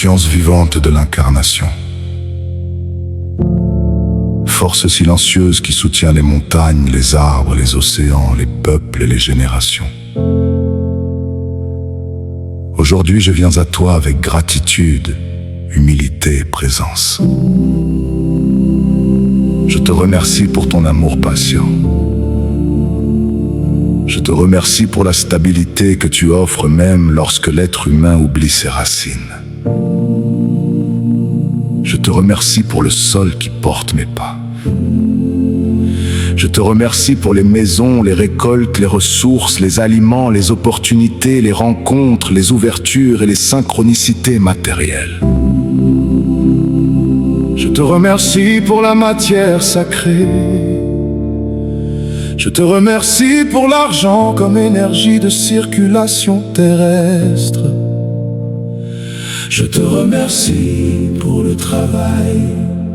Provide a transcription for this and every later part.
conscience vivante de l'incarnation. Force silencieuse qui soutient les montagnes, les arbres, les océans, les peuples et les générations. Aujourd'hui, je viens à toi avec gratitude, humilité et présence. Je te remercie pour ton amour patient. Je te remercie pour la stabilité que tu offres même lorsque l'être humain oublie ses racines. Je te remercie pour le sol qui porte mes pas. Je te remercie pour les maisons, les récoltes, les ressources, les aliments, les opportunités, les rencontres, les ouvertures et les synchronicités matérielles. Je te remercie pour la matière sacrée. Je te remercie pour l'argent comme énergie de circulation terrestre. Je te remercie pour le travail.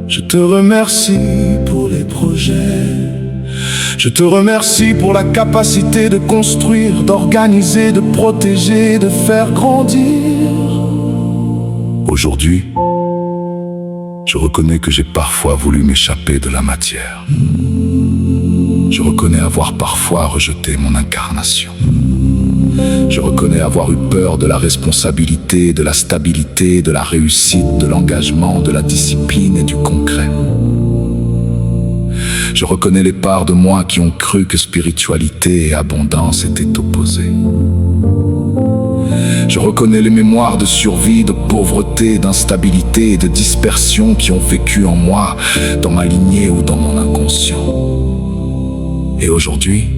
Je te remercie pour les projets. Je te remercie pour la capacité de construire, d'organiser, de protéger, de faire grandir. Aujourd'hui, je reconnais que j'ai parfois voulu m'échapper de la matière. Je reconnais avoir parfois rejeté mon incarnation. Je reconnais avoir eu peur de la responsabilité, de la stabilité, de la réussite, de l'engagement, de la discipline et du concret. Je reconnais les parts de moi qui ont cru que spiritualité et abondance étaient opposées. Je reconnais les mémoires de survie, de pauvreté, d'instabilité et de dispersion qui ont vécu en moi, dans ma lignée ou dans mon inconscient. Et aujourd'hui,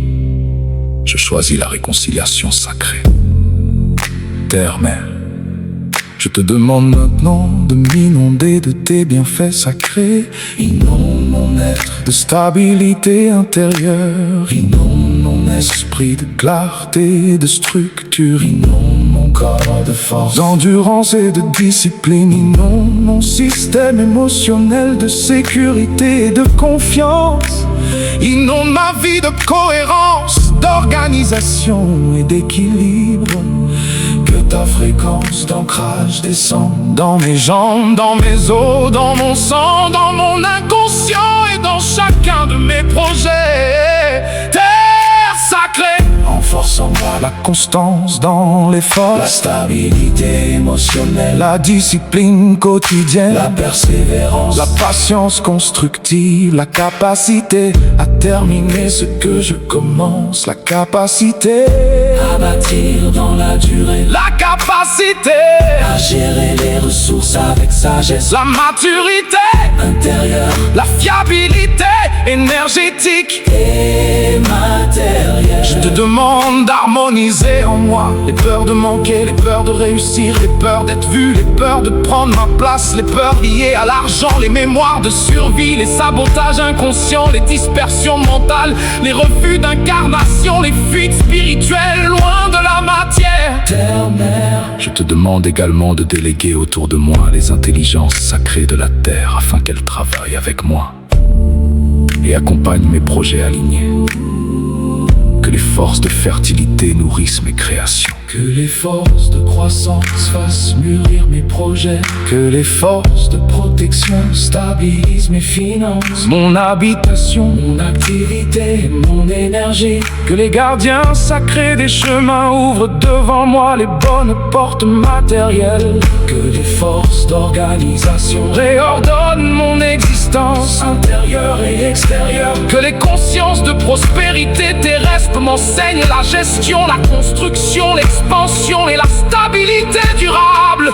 je choisis la réconciliation sacrée. Terre-Mère, je te demande maintenant de m'inonder de tes bienfaits sacrés. Inonde mon être de stabilité intérieure. Inonde mon esprit de clarté, de structure. Inonde mon corps de force, d'endurance et de discipline. Inonde mon système émotionnel de sécurité et de confiance. Inonde ma vie de cohérence, d'organisation et d'équilibre. Que ta fréquence d'ancrage descende dans mes jambes, dans mes os, dans mon sang, dans mon inconscient et dans chacun de mes projets. Terre sacrée, renforce en moi la constance dans l'effort, la stabilité émotionnelle, la discipline quotidienne, la persévérance, la patience constructive, la capacité à terminer ce que je commence, la capacité à bâtir dans la durée, la capacité à gérer les ressources avec sagesse, la maturité intérieure, la fiabilité énergétique et matérielle. Je te demande d'harmoniser en moi les peurs de manquer, les peurs de réussir, les peurs d'être vu, les peurs de prendre ma place, les peurs liées à l'argent, les mémoires de survie, les sabotages inconscients, les dispersions mentales, les refus d'incarnation, les fuites spirituelles loin de la matière. Terre-Mère, je te demande également de déléguer autour de moi les intelligences sacrées de la terre afin qu'elles travaillent avec moi et accompagnent mes projets alignés. Que les forces de fertilité nourrissent mes créations. Que les forces de croissance fassent mûrir mes projets. Que les forces de protection stabilisent mes finances, mon habitation, mon activité, mon énergie. Que les gardiens sacrés des chemins ouvrent devant moi les bonnes portes matérielles. Que les forces d'organisation réordonnent mon existence intérieure et extérieure. Que les consciences de prospérité terrestre m'enseignent la gestion, la construction, l'expansion et la stabilité durable.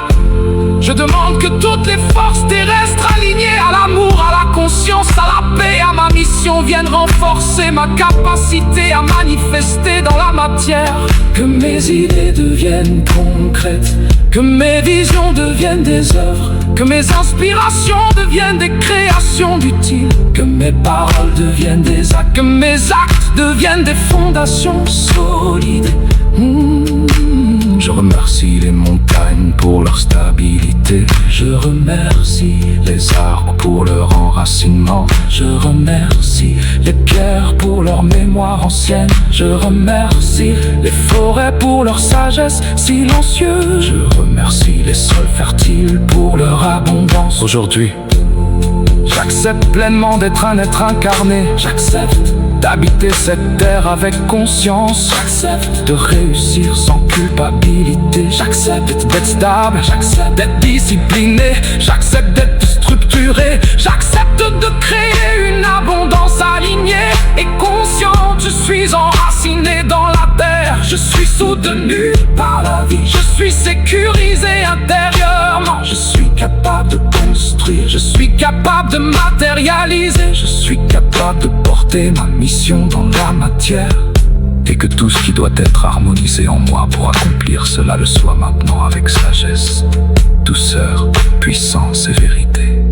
Je demande que toutes les forces terrestres alignées à l'amour, à la conscience, à la paix, à ma mission viennent renforcer ma capacité à manifester dans la matière. Que mes idées deviennent concrètes, que mes visions deviennent des œuvres, que mes inspirations deviennent des créations d'utiles, que mes paroles deviennent des actes, que mes actes deviennent des fondations solides. Je remercie les montagnes pour leur stabilité. Je remercie les arbres pour leur enracinement. Je remercie les pierres pour leur mémoire ancienne. Je remercie les forêts pour leur sagesse silencieuse. Je remercie les sols fertiles pour leur abondance. Aujourd'hui, j'accepte pleinement d'être un être incarné. J'accepte d'habiter cette terre avec conscience. J'accepte de réussir sans culpabilité. J'accepte d'être stable. J'accepte d'être discipliné. J'accepte d'être structuré. J'accepte de créer une abondance alignée et consciente. Je suis enraciné dans la terre. Je suis soutenu par la vie. Je suis sécurisé intérieurement. Je suis capable de construire. Je suis capable de matérialiser. Je suis capable de porter ma mission dans la matière. Et que tout ce qui doit être harmonisé en moi pour accomplir cela le soit maintenant avec sagesse, douceur, puissance et vérité.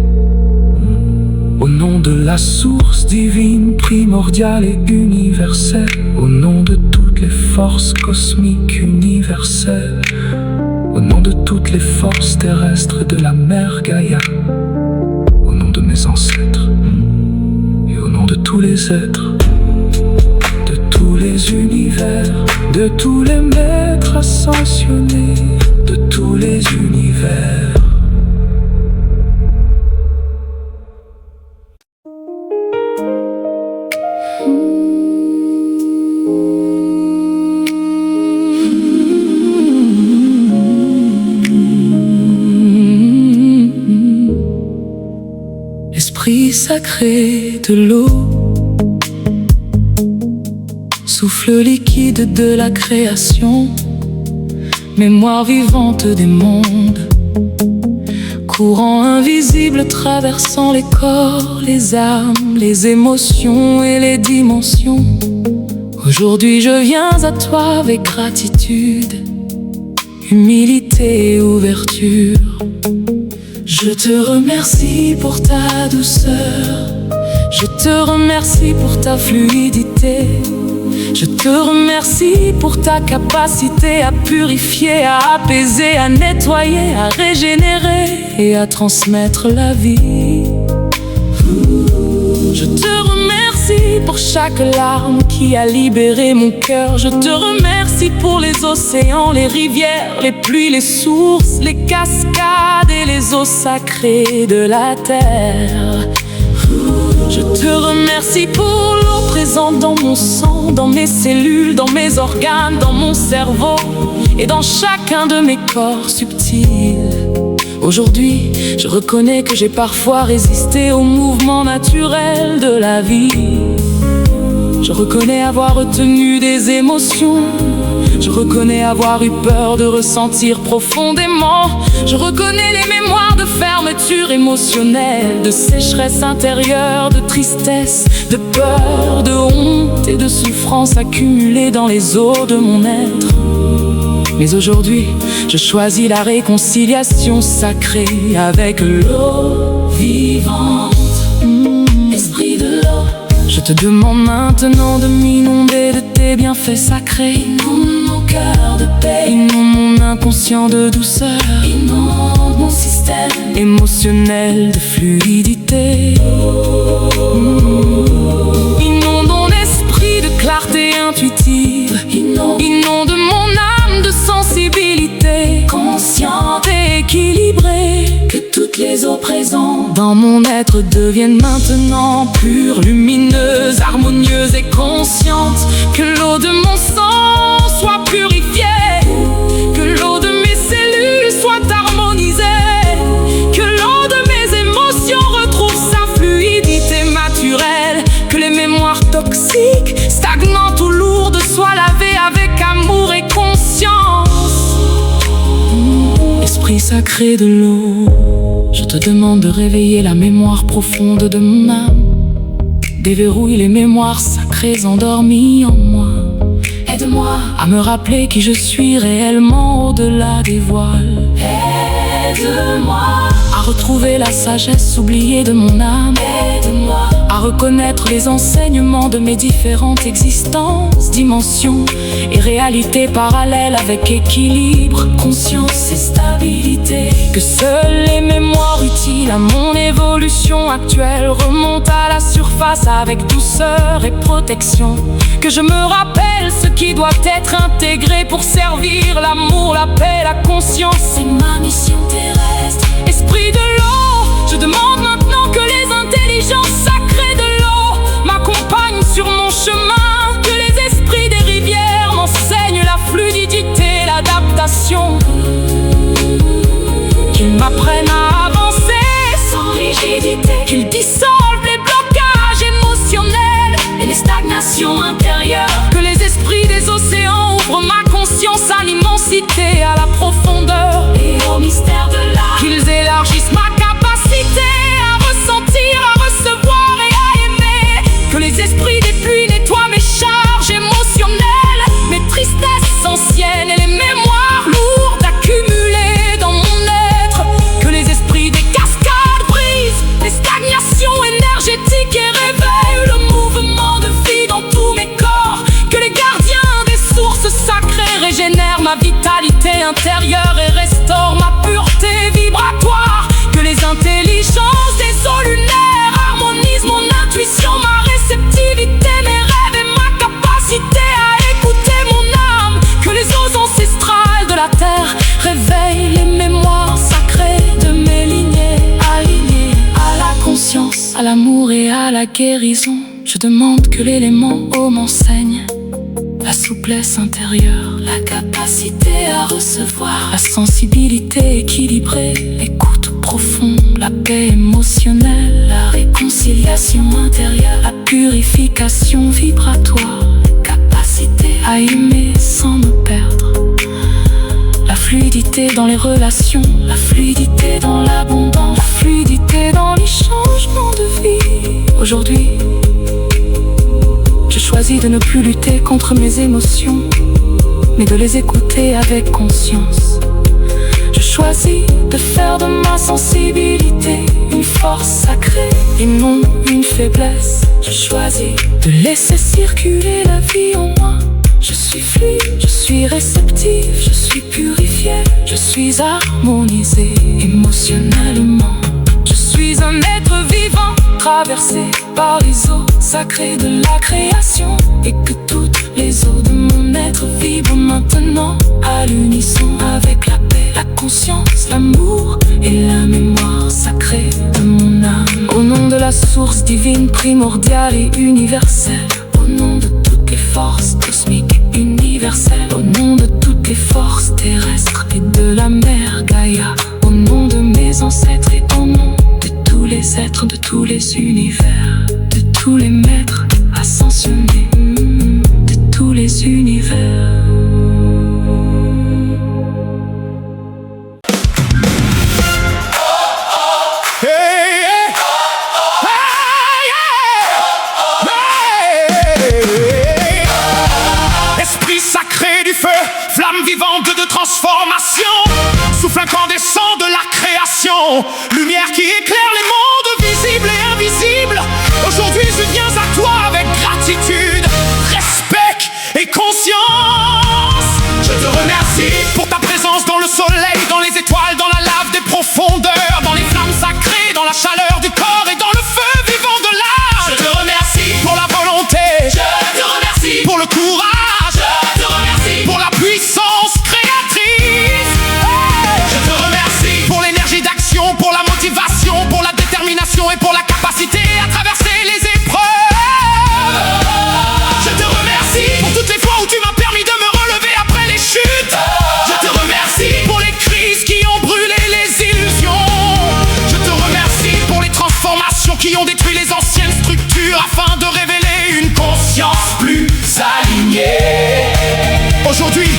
Au nom de la source divine, primordiale et universelle, au nom de toutes les forces cosmiques universelles, au nom de toutes les forces terrestres de la mère Gaïa, au nom de mes ancêtres et au nom de tous les êtres, de tous les univers, de tous les maîtres ascensionnés, de tous les univers. Esprit sacré de l'eau, souffle liquide de la création, mémoire vivante des mondes, courant invisible traversant les corps, les âmes, les émotions et les dimensions. Aujourd'hui je viens à toi avec gratitude, humilité et ouverture. Je te remercie pour ta douceur, je te remercie pour ta fluidité, je te remercie pour ta capacité à purifier, à apaiser, à nettoyer, à régénérer et à transmettre la vie. Je te remercie pour chaque larme qui a libéré mon cœur. Je te remercie pour les océans, les rivières, les pluies, les sources, les cascades et les eaux sacrées de la terre. Je te remercie pour l'eau présente dans mon sang, dans mes cellules, dans mes organes, dans mon cerveau et dans chacun de mes corps subtils. Aujourd'hui, je reconnais que j'ai parfois résisté au mouvement naturel de la vie. Je reconnais avoir retenu des émotions. Je reconnais avoir eu peur de ressentir profondément. Je reconnais les mémoires de fermeture émotionnelle, de sécheresse intérieure, de tristesse, de peur, de honte et de souffrance accumulées dans les eaux de mon être. Mais aujourd'hui, je choisis la réconciliation sacrée avec l'eau vivante. Esprit de l'eau, je te demande maintenant de m'inonder de tes bienfaits sacrés. Inonde mon cœur de paix, inonde mon inconscient de douceur, inonde mon système émotionnel de fluidité. Inonde mon esprit de clarté intuitive, inonde mon âme de sensibilité consciente et équilibrée. Que toutes les eaux présentes dans mon être deviennent maintenant pures, lumineuses, harmonieuses et conscientes. Que l'eau de mon sang soit purifiée, que l'eau de mes cellules soit harmonisée, que l'eau de mes émotions retrouve sa fluidité naturelle, que les mémoires toxiques, stagnantes ou lourdes soient lavées avec amour et conscience. Esprit sacré de l'eau, je te demande de réveiller la mémoire profonde de mon âme. Déverrouille les mémoires sacrées endormies en moi. Aide-moi à me rappeler qui je suis réellement au-delà des voiles. Aide-moi à retrouver la sagesse oubliée de mon âme. Aide-moi à reconnaître les enseignements de mes différentes existences, dimensions et réalités parallèles avec équilibre, conscience et stabilité. Que seules les mémoires utiles à mon évolution actuelle remontent à la surface avec douceur et protection. Que je me rappelle ce qui doit être intégré pour servir l'amour, la paix, la conscience. C'est ma mission terrestre. Esprit de l'eau, je demande maintenant que les intelligences sacrées de l'eau m'accompagnent sur mon chemin. Que les esprits des rivières m'enseignent la fluidité, l'adaptation. Qu'ils m'apprennent à avancer sans rigidité. Qu'ils dissolvent les blocages émotionnels et les stagnations intérieures. Que les esprits des océans ouvrent ma conscience à l'immensité, à la profondeur et au mystère de l'âme. Qu'ils élargissent ma capacité à ressentir, à recevoir et à aimer. Que les esprits des pluies nettoient mes charges émotionnelles, mes tristesses anciennes et les mémoires lourdes accumulées dans mon être. Que les esprits des cascades brisent les stagnations énergétiques et réveillent le mouvement de vie dans tous mes corps. Que les gardiens des sources sacrées régénèrent ma vitalité intérieure et restaurent ma pureté vibratoire. Que les intelligences des eaux lunaires harmonisent mon intuition, ma réceptivité, mes rêves et ma capacité à écouter mon âme. Que les eaux ancestrales de la terre réveillent les mémoires sacrées de mes lignées, alignées à la conscience, à l'amour et à la guérison. Je demande que l'élément eau m'enseigne la souplesse intérieure, la capacité à recevoir, la sensibilité équilibrée, l'écoute profonde, la paix émotionnelle, la réconciliation intérieure, la purification vibratoire, la capacité à aimer sans me perdre, la fluidité dans les relations, la fluidité dans l'abondance, la fluidité dans les changements de vie. Aujourd'hui, je choisis de ne plus lutter contre mes émotions, mais de les écouter avec conscience. Je choisis de faire de ma sensibilité une force sacrée et non une faiblesse. Je choisis de laisser circuler la vie en moi. Je suis fluide, je suis réceptif, je suis purifié, je suis harmonisé émotionnellement. Je suis un être vivant, traversé par les eaux sacrées de la création. Et que toutes les eaux de mon être vibrent maintenant à l'unisson avec la paix, la conscience, l'amour et la mémoire sacrée de mon âme. Au nom de la source divine primordiale et universelle, au nom de toutes les forces cosmiques et universelles, au nom de toutes les forces terrestres et de la mère Gaïa, au nom de mes ancêtres et au nom de tous les êtres de tous les univers, de tous les maîtres ascensionnés, de tous les univers. Esprit sacré du feu, flamme vivante de transformation, souffle incandescent de la création, lumière qui éclaire les mondes visibles et invisibles. Aujourd'hui je viens à toi avec gratitude, respect et conscience. Je te remercie pour ta présence dans le soleil, dans les étoiles, dans la lave des profondeurs, dans les flammes sacrées, dans la chaleur du corps et dans le feu vivant de l'âme. Je te remercie pour la volonté, je te remercie pour le courage, je te remercie pour la puissance créatrice. Je te remercie pour l'énergie d'action, pour la motivation, pour la détermination et pour la capacité à traverser les épreuves. Je te remercie pour toutes les fois où tu m'as permis de me relever après les chutes. Je te remercie pour les crises qui ont brûlé les illusions. Je te remercie pour les transformations qui ont détruit les anciennes structures afin de révéler une conscience plus alignée. Aujourd'hui,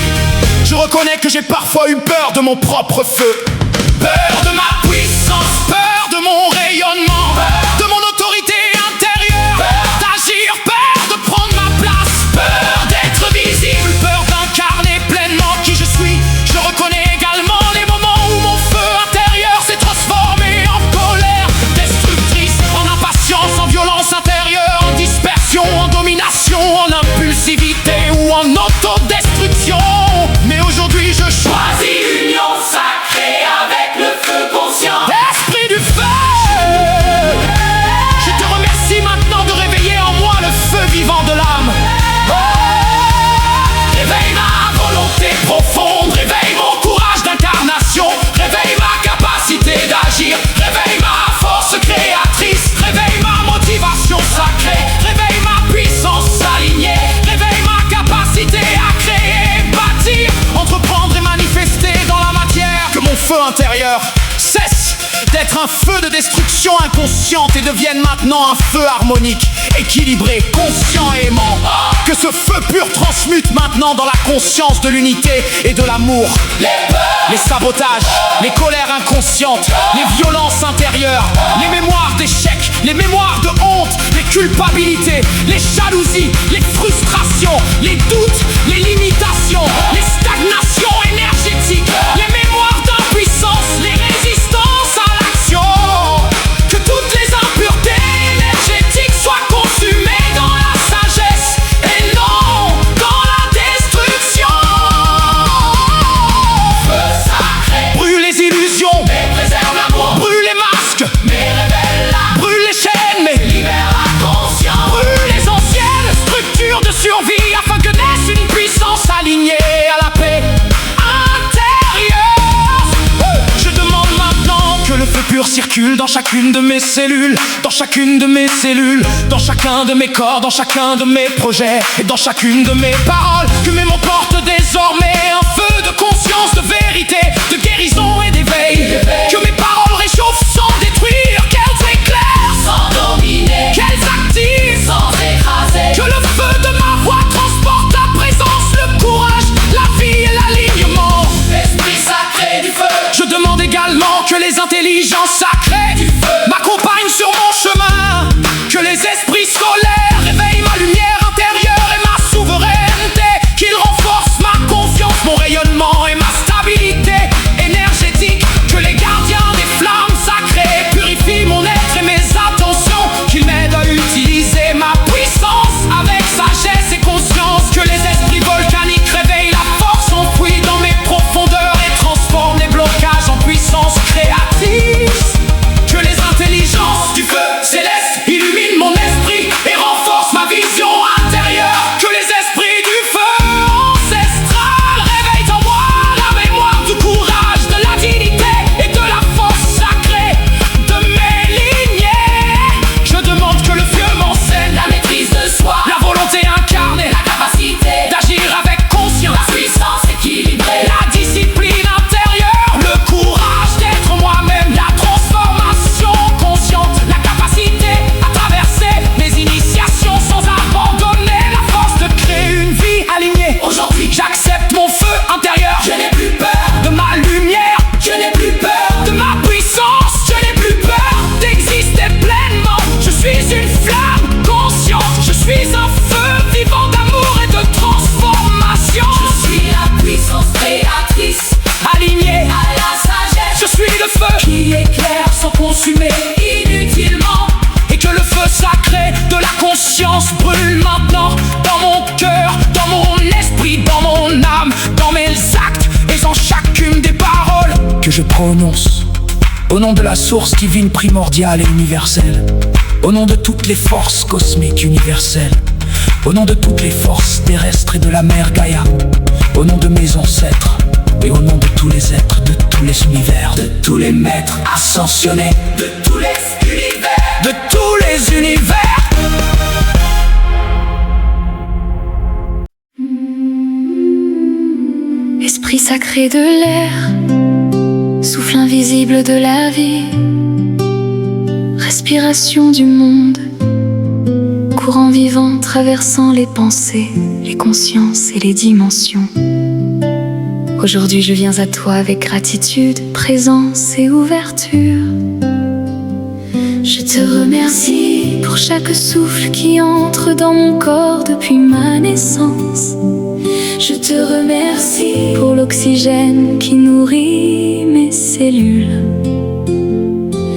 je reconnais que j'ai parfois eu peur de mon propre feu, peur de ma puissance, peur de mon rayonnement, de mon autorité intérieure, d'agir, peur de prendre ma place, peur d'être visible, peur d'incarner pleinement qui je suis. Je reconnais également les moments où mon feu intérieur s'est transformé en colère destructrice, en impatience, en violence intérieure. un feu de destruction inconsciente et devienne maintenant un feu harmonique, équilibré, conscient et aimant. Que ce feu pur transmute maintenant dans la conscience de l'unité et de l'amour. Les sabotages, les colères inconscientes, les violences intérieures, les mémoires d'échec, les mémoires de honte, les culpabilités, les jalousies, les frustrations, les doutes, les limitations, les stagnations énergétiques, les mémoires d'impuissance, les résistances à l'action. Que toutes les impuretés énergétiques soient consumées dans la sagesse et non dans la destruction. Feu sacré, brûle les illusions, mais préserve l'amour. Brûle les masques, mais révèle la. Brûle les chaînes, mais libère la conscience. Brûle les anciennes structures de survie afin que naisse une puissance alignée à la paix intérieure. Je demande maintenant que le feu pur circule dans chacune de mes cellules, dans chacune de mes cellules, dans chacun de mes corps, dans chacun de mes projets et dans chacune de mes paroles. Que mes mots portent désormais un feu de conscience, de vérité, de guérison et d'éveil. Que mes paroles réchauffent sans détruire, qu'elles éclairent sans dominer, qu'elles activent sans écraser. Que le feu de ma voix transporte la présence, le courage, la vie et l'alignement. Esprit sacré du feu. Je demande également que les intelligences sacrées du feu m'accompagnent sur mon chemin. Que les esprits solaires réveillent ma lumière intérieure et ma souveraineté. Qu'ils renforcent ma confiance, mon rayonnement et ma stabilité énergétique. Que les gardiens des flammes sacrées purifient mon être et mes attentions. Qu'ils m'aident à utiliser ma puissance avec sagesse et conscience. Que les esprits volcaniques réveillent la force enfouie dans mes profondeurs et transforment les blocages en puissance créatrice. Que les intelligences du feu céleste illuminent mon esprit et renforcent ma vision intérieure. Que les esprits du feu ancestral réveillent en moi la mémoire du courage, de la dignité et de la force sacrée de mes lignées. Je demande que le feu m'enseigne la maîtrise de soi, la volonté incarnée, la capacité d'agir avec conscience, la puissance équilibrée, la discipline intérieure, le courage d'être moi-même, la transformation consciente, la capacité à traverser mes initiations sans abandonner la force de créer une vie alignée. Aujourd'hui, j'accepte mon feu intérieur. Je n'ai plus peur de ma lumière. Je n'ai plus peur de ma puissance. Je n'ai plus peur d'exister pleinement. Je suis une flamme consciente. Je suis un feu vivant d'amour et de transformation. Je suis la puissance créatrice, alignée à la sagesse. Je suis le feu qui éclaire sans consumer inutilement. Et que le feu sacré de la conscience brûle maintenant dans mon cœur, dans mon esprit, dans mon âme, dans mes actes et dans chacune des paroles que je prononce. Au nom de la source divine primordiale et universelle. Au nom de toutes les forces cosmiques universelles. Au nom de toutes les forces terrestres et de la mère Gaïa. Au nom de mes ancêtres et au nom de tous les êtres, de tous les univers, de tous les maîtres ascensionnés, de tous les univers, de tous les univers. Esprit sacré de l'air, souffle invisible de la vie, respiration du monde, courant vivant traversant les pensées, les consciences et les dimensions. Aujourd'hui je viens à toi avec gratitude, présence et ouverture. Je te remercie pour chaque souffle qui entre dans mon corps depuis ma naissance. Je te remercie pour l'oxygène qui nourrit mes cellules.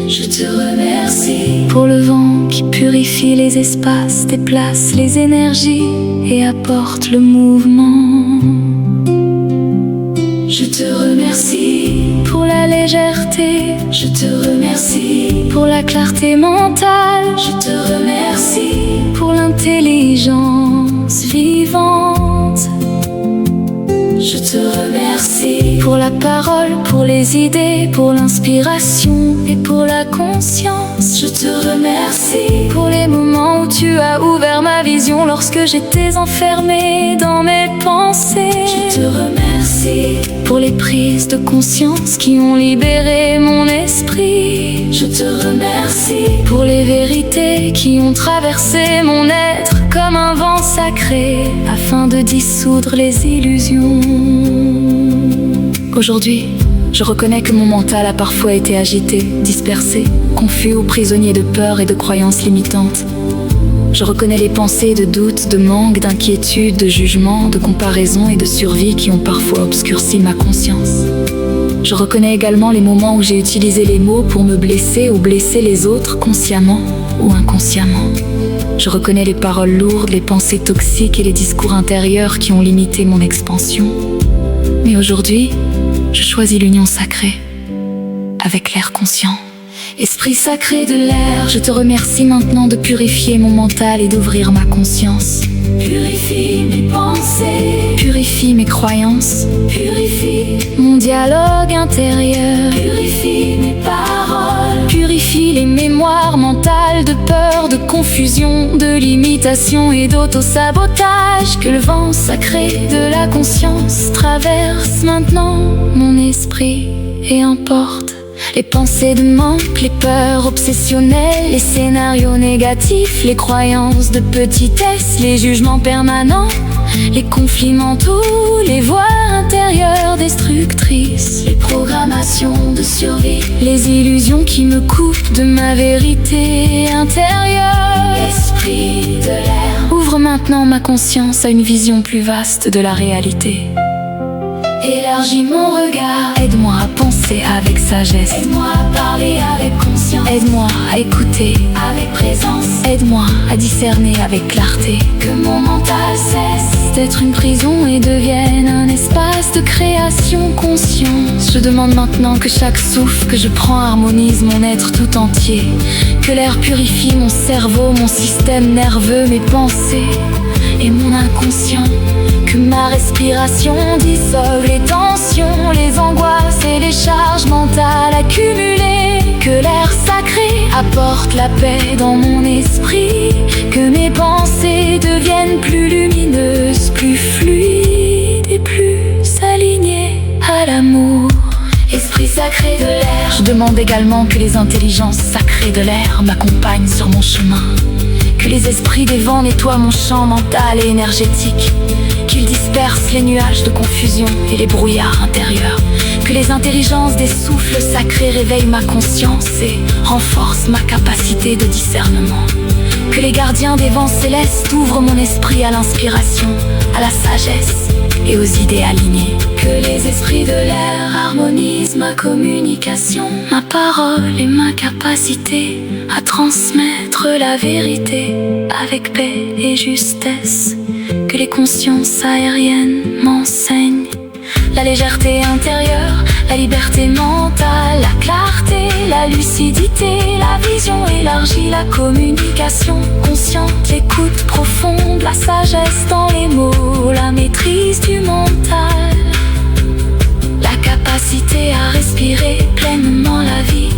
Je te remercie pour le vent qui purifie les espaces, déplace les énergies et apporte le mouvement. Je te remercie pour la légèreté. Je te remercie pour la clarté mentale. Je te remercie pour l'intelligence vivante. Je te remercie pour la parole, pour les idées, pour l'inspiration et pour la conscience. Je te remercie pour les moments où tu as ouvert ma vision lorsque j'étais enfermée dans mes pensées. Je te remercie pour les prises de conscience qui ont libéré mon esprit. Je te remercie pour les vérités qui ont traversé mon être comme un vent sacré afin de dissoudre les illusions. Aujourd'hui, je reconnais que mon mental a parfois été agité, dispersé, confus ou prisonnier de peur et de croyances limitantes. Je reconnais les pensées de doute, de manque, d'inquiétude, de jugement, de comparaison et de survie qui ont parfois obscurci ma conscience. Je reconnais également les moments où j'ai utilisé les mots pour me blesser ou blesser les autres consciemment ou inconsciemment. Je reconnais les paroles lourdes, les pensées toxiques et les discours intérieurs qui ont limité mon expansion. Mais aujourd'hui, je choisis l'union sacrée avec l'air conscient. Esprit sacré de l'air, je te remercie maintenant de purifier mon mental et d'ouvrir ma conscience. Purifie mes pensées, purifie mes croyances, purifie mon dialogue intérieur, purifie mes paroles, purifie les mémoires mentales de peur, de confusion, de limitation et d'auto-sabotage. Que le vent sacré de la conscience traverse maintenant mon esprit et emporte les pensées de manque, les peurs obsessionnelles, les scénarios négatifs, les croyances de petitesse, les jugements permanents, les conflits mentaux, les voix intérieures destructrices, les programmations de survie, les illusions qui me coupent de ma vérité intérieure. Esprit de l'air, ouvre maintenant ma conscience à une vision plus vaste de la réalité. Élargis mon regard, aide-moi à penser avec sagesse, aide-moi à parler avec conscience, aide-moi à écouter avec présence, aide-moi à discerner avec clarté. Que mon mental cesse d'être une prison et devienne un espace de création consciente. Je demande maintenant que chaque souffle que je prends harmonise mon être tout entier. Que l'air purifie mon cerveau, mon système nerveux, mes pensées et mon inconscient. Que ma respiration dissolve les tensions, les angoisses et les charges mentales accumulées. Que l'air sacré apporte la paix dans mon esprit. Que mes pensées deviennent plus lumineuses, plus fluides et plus alignées à l'amour. Esprit sacré de l'air, je demande également que les intelligences sacrées de l'air m'accompagnent sur mon chemin. Que les esprits des vents nettoient mon champ mental et énergétique. Qu'ils dispersent les nuages de confusion et les brouillards intérieurs. Que les intelligences des souffles sacrés réveillent ma conscience et renforcent ma capacité de discernement. Que les gardiens des vents célestes ouvrent mon esprit à l'inspiration, à la sagesse et aux idées alignées. Que les esprits de l'air harmonisent ma communication, ma parole et ma capacité à transmettre la vérité avec paix et justesse. Que les consciences aériennes m'enseignent la légèreté intérieure, la liberté mentale, la clarté, la lucidité, la vision élargie, la communication consciente, l'écoute profonde, la sagesse dans les mots, la maîtrise du mental, la capacité à respirer pleinement la vie.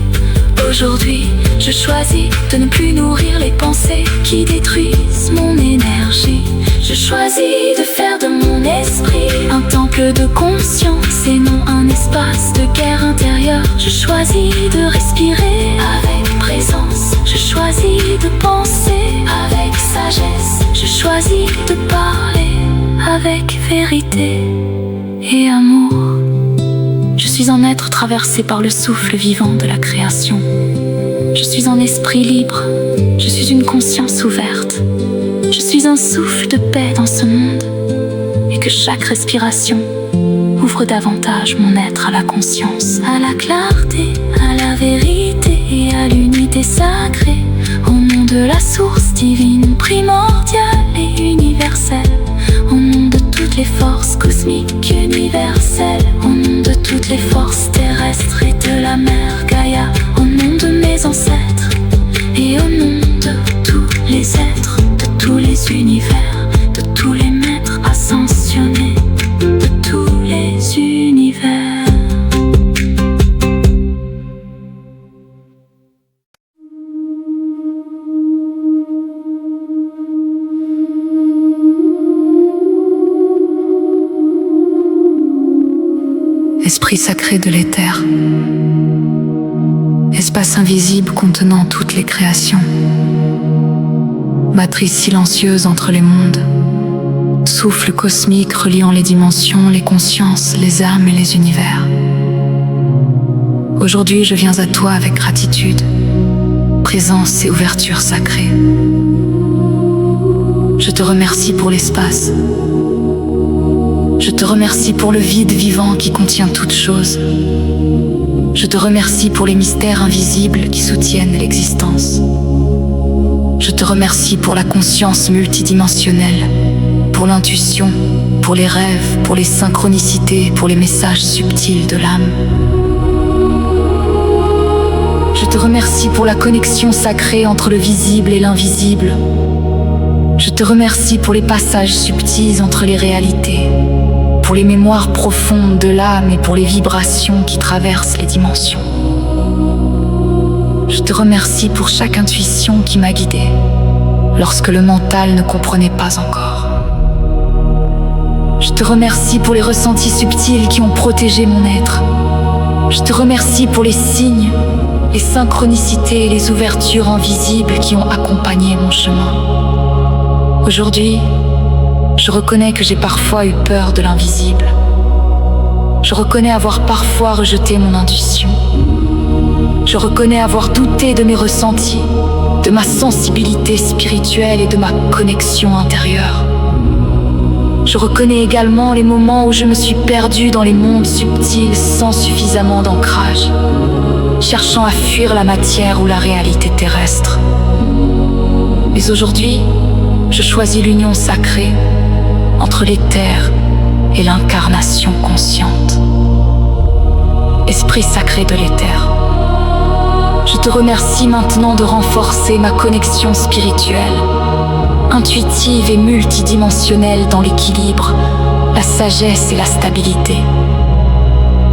Aujourd'hui, je choisis de ne plus nourrir les pensées qui détruisent mon énergie. Je choisis de faire de mon esprit un temple de conscience et non un espace de guerre intérieure. Je choisis de respirer avec présence. Je choisis de penser avec sagesse. Je choisis de parler avec vérité et amour. Je suis un être traversé par le souffle vivant de la création. Je suis un esprit libre. Je suis une conscience ouverte. Je suis un souffle de paix dans ce monde. Et que chaque respiration ouvre davantage mon être à la conscience, à la clarté, à la vérité et à l'unité sacrée. Au nom de la source divine, primordiale et universelle. Au nom de toutes les forces cosmiques universelles. Au nom de toutes les forces terrestres et de la mère Gaïa. Au nom de mes ancêtres et au nom de tous les êtres, de tous les univers, de tous les maîtres ascensionnés, de tous les univers. Esprit sacré de l'éther, espace invisible contenant toutes les créations, matrice silencieuse entre les mondes, souffle cosmique reliant les dimensions, les consciences, les âmes et les univers. Aujourd'hui, je viens à toi avec gratitude, présence et ouverture sacrée. Je te remercie pour l'espace. Je te remercie pour le vide vivant qui contient toutes choses. Je te remercie pour les mystères invisibles qui soutiennent l'existence. Je te remercie pour la conscience multidimensionnelle, pour l'intuition, pour les rêves, pour les synchronicités, pour les messages subtils de l'âme. Je te remercie pour la connexion sacrée entre le visible et l'invisible. Je te remercie pour les passages subtils entre les réalités, pour les mémoires profondes de l'âme et pour les vibrations qui traversent les dimensions. Je te remercie pour chaque intuition qui m'a guidée, lorsque le mental ne comprenait pas encore. Je te remercie pour les ressentis subtils qui ont protégé mon être. Je te remercie pour les signes, les synchronicités et les ouvertures invisibles qui ont accompagné mon chemin. Aujourd'hui, je reconnais que j'ai parfois eu peur de l'invisible. Je reconnais avoir parfois rejeté mon intuition. Je reconnais avoir douté de mes ressentis, de ma sensibilité spirituelle et de ma connexion intérieure. Je reconnais également les moments où je me suis perdue dans les mondes subtils sans suffisamment d'ancrage, cherchant à fuir la matière ou la réalité terrestre. Mais aujourd'hui, je choisis l'union sacrée entre l'éther et l'incarnation consciente. Esprit sacré de l'éther, je te remercie maintenant de renforcer ma connexion spirituelle, intuitive et multidimensionnelle dans l'équilibre, la sagesse et la stabilité.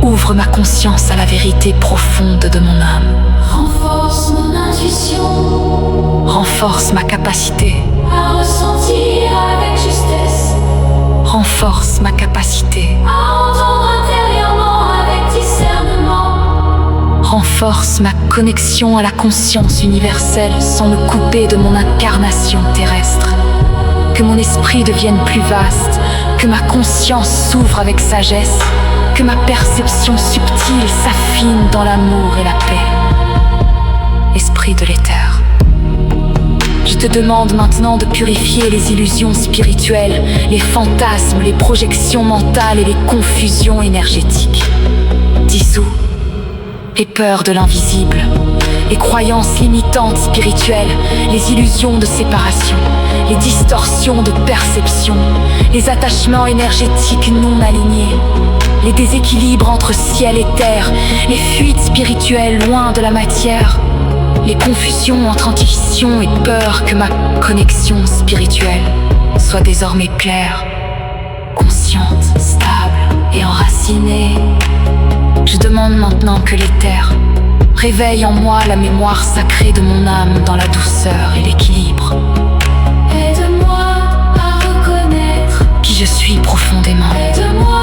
Ouvre ma conscience à la vérité profonde de mon âme. Renforce mon intuition, renforce ma capacité à ressentir avec justesse, renforce ma capacité à entendre intérieurement avec discernement, renforce ma connexion à la conscience universelle sans me couper de mon incarnation terrestre. Que mon esprit devienne plus vaste, que ma conscience s'ouvre avec sagesse, que ma perception subtile s'affine dans l'amour et la paix. Esprit de l'éther, je te demande maintenant de purifier les illusions spirituelles, les fantasmes, les projections mentales et les confusions énergétiques. Dissous les peurs de l'invisible, les croyances limitantes spirituelles, les illusions de séparation, les distorsions de perception, les attachements énergétiques non alignés, les déséquilibres entre ciel et terre, les fuites spirituelles loin de la matière, les confusions entre intuition et peur. Que ma connexion spirituelle soit désormais claire, consciente, stable et enracinée. Je demande maintenant que l'éther réveille en moi la mémoire sacrée de mon âme dans la douceur et l'équilibre. aide-moi à reconnaître Qui je suis profondément, aide-moi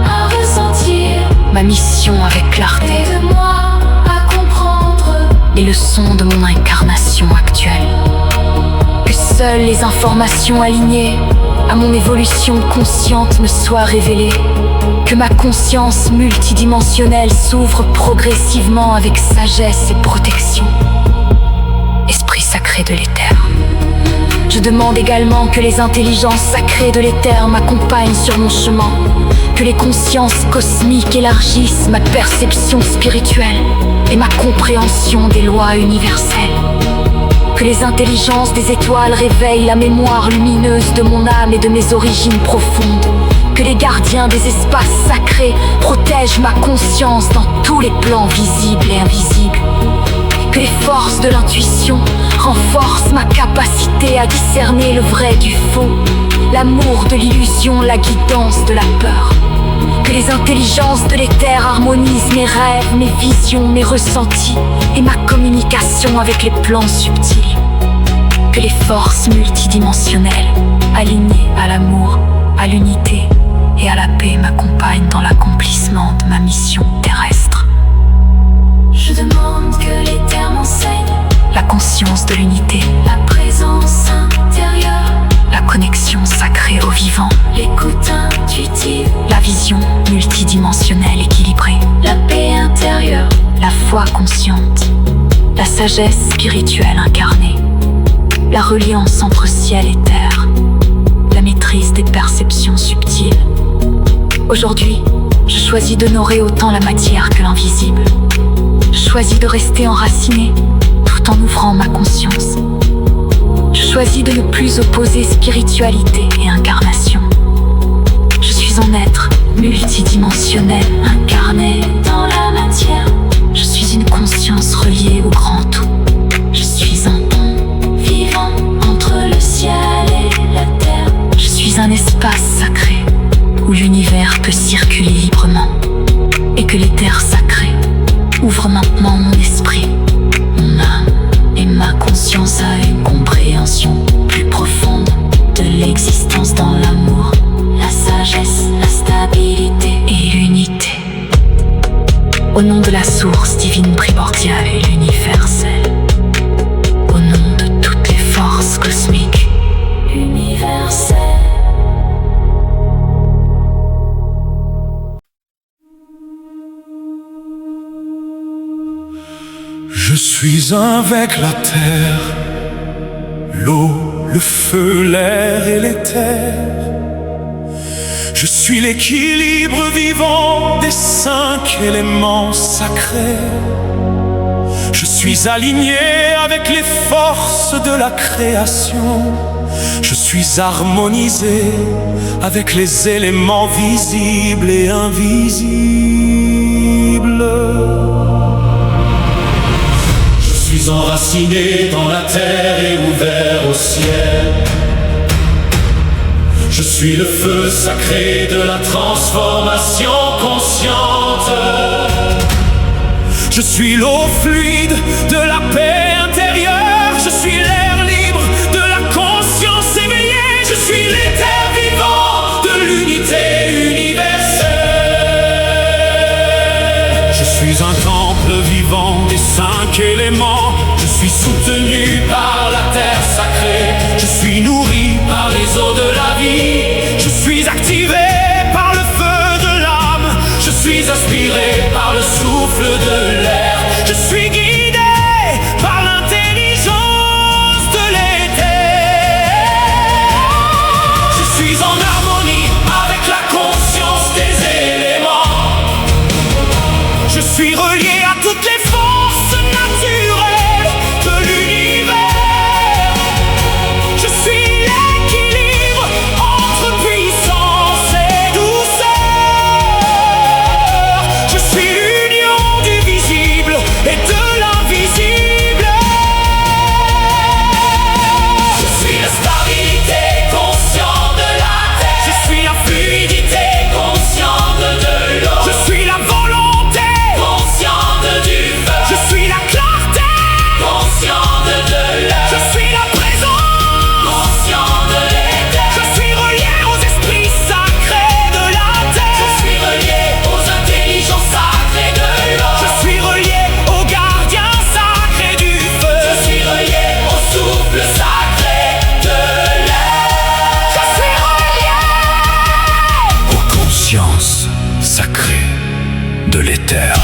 à ressentir, ma mission avec clarté, aide-moi à comprendre, les leçons de mon incarnation actuelle. Que seules les informations alignées à mon évolution consciente me soient révélées. Que ma conscience multidimensionnelle s'ouvre progressivement avec sagesse et protection. Esprit sacré de l'éther, je demande également que les intelligences sacrées de l'éther m'accompagnent sur mon chemin. Que les consciences cosmiques élargissent ma perception spirituelle et ma compréhension des lois universelles. Que les intelligences des étoiles réveillent la mémoire lumineuse de mon âme et de mes origines profondes. Que les gardiens des espaces sacrés protègent ma conscience dans tous les plans visibles et invisibles. Que les forces de l'intuition renforcent ma capacité à discerner le vrai du faux, l'amour de l'illusion, la guidance de la peur. Que les intelligences de l'éther harmonisent mes rêves, mes visions, mes ressentis et ma communication avec les plans subtils. Que les forces multidimensionnelles, alignées à l'amour, à l'unité et à la paix m'accompagnent dans l'accomplissement demande ma mission terrestre. Je demande que les terres m'enseignent La conscience de l'unité, la présence intérieure, la connexion sacrée au vivant, l'écoute intuitive, la vision multidimensionnelle équilibrée, la paix intérieure, la foi consciente, la sagesse spirituelle incarnée, la reliance entre ciel et terre, la maîtrise des perceptions subtiles. Aujourd'hui, je choisis d'honorer autant la matière que l'invisible. Je choisis de rester enraciné tout en ouvrant ma conscience. Je choisis de ne plus opposer spiritualité et incarnation. Je suis un être multidimensionnel, incarné dans la matière. Je suis une conscience reliée au grand tout. Je suis un pont vivant entre le ciel et la terre. Je suis un espace sacré où l'univers peut circuler librement et que les terres sacrées ouvrent maintenant mon esprit, mon âme et ma conscience à une compréhension plus profonde de l'existence dans l'amour, La sagesse, la stabilité, et l'unité. Au nom de la source divine primordiale et l'universel, au nom de toutes les forces cosmiques, universelle. Je suis avec la terre, l'eau, le feu, l'air et l'éther. Je suis l'équilibre vivant des 5 éléments sacrés. Je suis aligné avec les forces de la création. Je suis harmonisé avec les éléments visibles et invisibles. Je suis enraciné dans la terre et ouvert au ciel. Je suis le feu sacré de la transformation consciente. Je suis l'eau fluide de la paix intérieure. Je suis l'air libre de la conscience éveillée. Je suis l'éther vivant de l'unité universelle. Je suis un temple vivant des 5 éléments. Je suis soutenu par la terre sacrée. Je suis nourri par les eaux de la vie. Je suis activé par le feu de l'âme. Je suis aspiré par le souffle de l'air. Je suis guidé par l'intelligence de l'éther. Je suis en harmonie avec la conscience des éléments. Je suis relié à toutes les forces naturelles de l'univers. Je suis l'équilibre entre puissance et douceur. Je suis l'union du visible et de l'invisible. Je suis la stabilité consciente de la terre. Je suis la fluidité consciente de l'eau. Je suis la volonté consciente du feu. Je suis la clarté consciente de l'air. Je suis la présence consciente de l'éther. Je suis relié aux esprits sacrés de la terre. Je suis relié aux intelligences sacrées de l'eau. Je suis relié aux gardiens sacrés du feu. Je suis relié au souffle sacré de l'air. Je suis relié aux consciences sacrées de l'éther.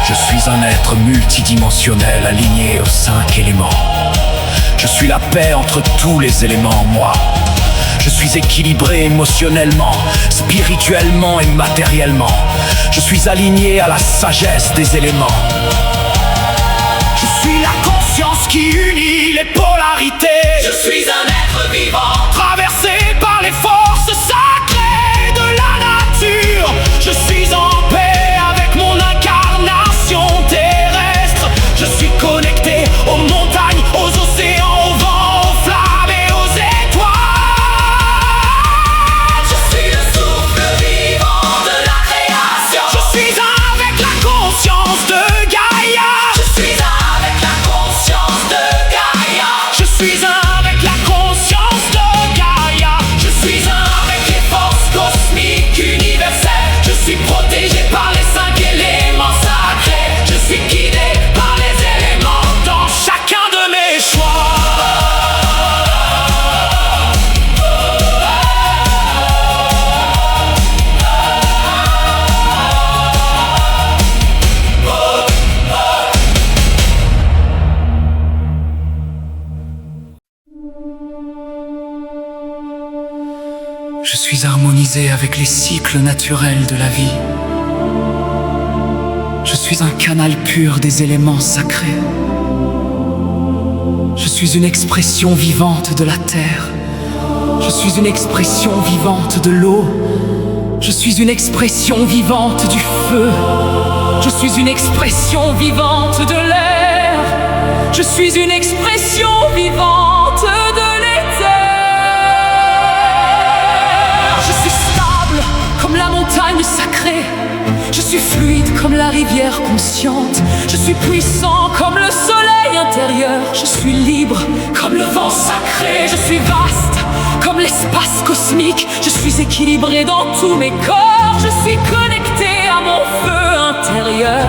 Je suis un être multidimensionnel aligné aux 5 éléments. Je suis la paix entre tous les éléments en moi. Je suis équilibré émotionnellement, spirituellement et matériellement. Je suis aligné à la sagesse des éléments. Je suis la conscience qui unit les polarités. Je suis un être vivant, traversé par les forces sacrées de la nature. Je suis en paix avec mon incarnation terrestre. Je suis connecté aux montagnes, aux océans, au vent, aux flammes et aux étoiles. Je suis le souffle vivant de la création. Je suis un avec la conscience de Gaïa. Je suis un avec la conscience de Je suis harmonisé avec les cycles naturels de la vie. Je suis un canal pur des éléments sacrés. Je suis une expression vivante de la terre. Je suis une expression vivante de l'eau. Je suis une expression vivante du feu. Je suis une expression vivante de l'air. Je suis une expression vivante de l'éther. Je suis stable comme la montagne sacrée. Je suis fluide comme la rivière consciente. Je suis puissant comme le soleil intérieur. Je suis libre comme le vent sacré. Je suis vaste comme l'espace cosmique. Je suis équilibré dans tous mes corps. Je suis connecté à mon feu intérieur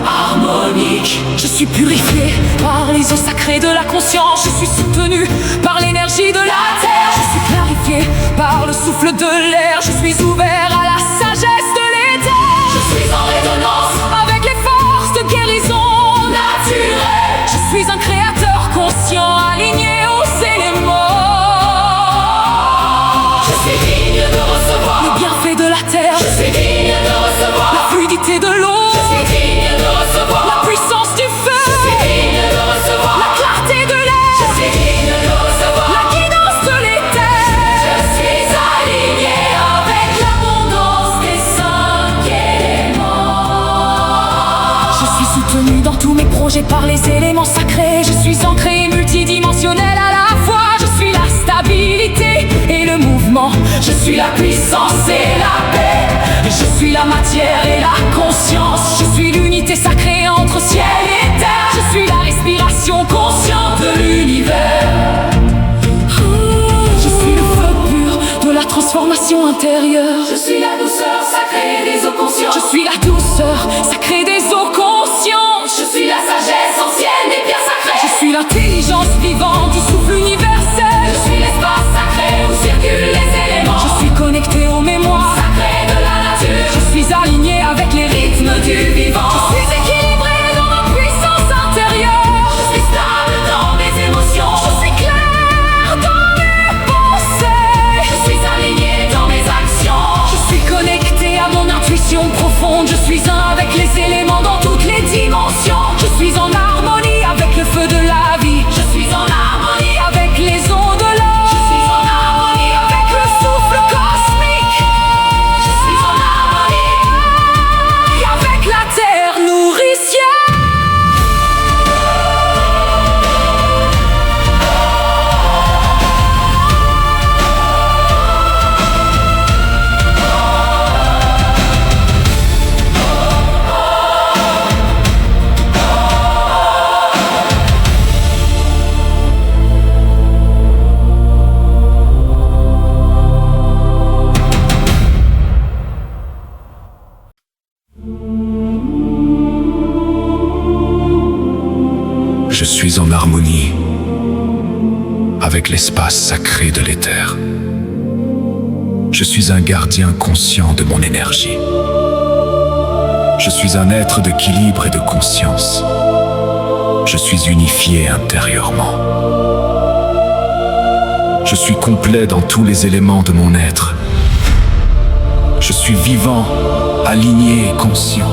harmonique. Je suis purifié par les eaux sacrées de la conscience. Je suis soutenu par l'énergie de la terre. Je suis clarifié par le souffle de l'air. Je suis ouvert à la sagesse de l'éther. Je suis en résonance avec les forces de guérison naturelle. Je suis un créateur conscient aligné aux éléments. Je suis digne de recevoir les bienfaits de la terre. Je suis digne de recevoir la fluidité de l'eau. Je suis digne de recevoir la puissance du feu. Je suis digne de recevoir la clarté de l'air. Je suis digne de recevoir la guidance de l'éther. Je suis aligné avec l'abondance des 5 éléments. Je suis soutenu dans tous mes projets par les éléments sacrés. Je suis ancré et multidimensionnel à la fois. Je suis la stabilité et le mouvement. Je suis la puissance et la paix. Je suis la matière et la conscience. Je suis l'unité sacrée entre ciel et terre. Je suis la respiration consciente de l'univers. Je suis le feu pur de la transformation intérieure. Je suis la douceur sacrée des eaux conscientes. Je suis la douceur sacrée des eaux conscientes. Je suis la sagesse ancienne des pierres sacrées. Je suis l'intelligence vivante du souffle universel. Je suis l'espace sacré où circulent les éléments. Je suis connecté aux mémoires sacrées de la nature. Je suis aligné avec les rythmes du vivant. Je suis équilibré dans ma puissance intérieure. Je suis stable dans mes émotions. Je suis clair dans mes pensées. Je suis aligné dans mes actions. Je suis connecté à mon intuition profonde. Je suis un avec les éléments dans toutes les dimensions. Je suis en harmonie avec le feu de la vie. Je suis en harmonie avec les ondes de l'eau. Je suis en harmonie avec le souffle cosmique. Je suis en harmonie avec la terre nourricière. Je suis en harmonie avec l'espace sacré de l'éther. Je suis un gardien conscient de mon énergie. Je suis un être d'équilibre et de conscience. Je suis unifié intérieurement. Je suis complet dans tous les éléments de mon être. Je suis vivant, aligné et conscient.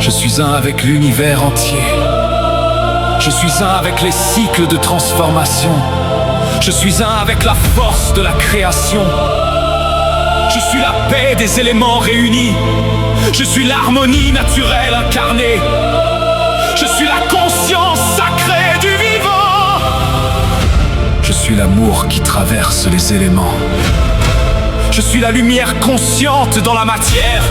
Je suis un avec l'univers entier. Je suis un avec les cycles de transformation. Je suis un avec la force de la création. Je suis la paix des éléments réunis. Je suis l'harmonie naturelle incarnée. Je suis la conscience sacrée du vivant. Je suis l'amour qui traverse les éléments. Je suis la lumière consciente dans la matière.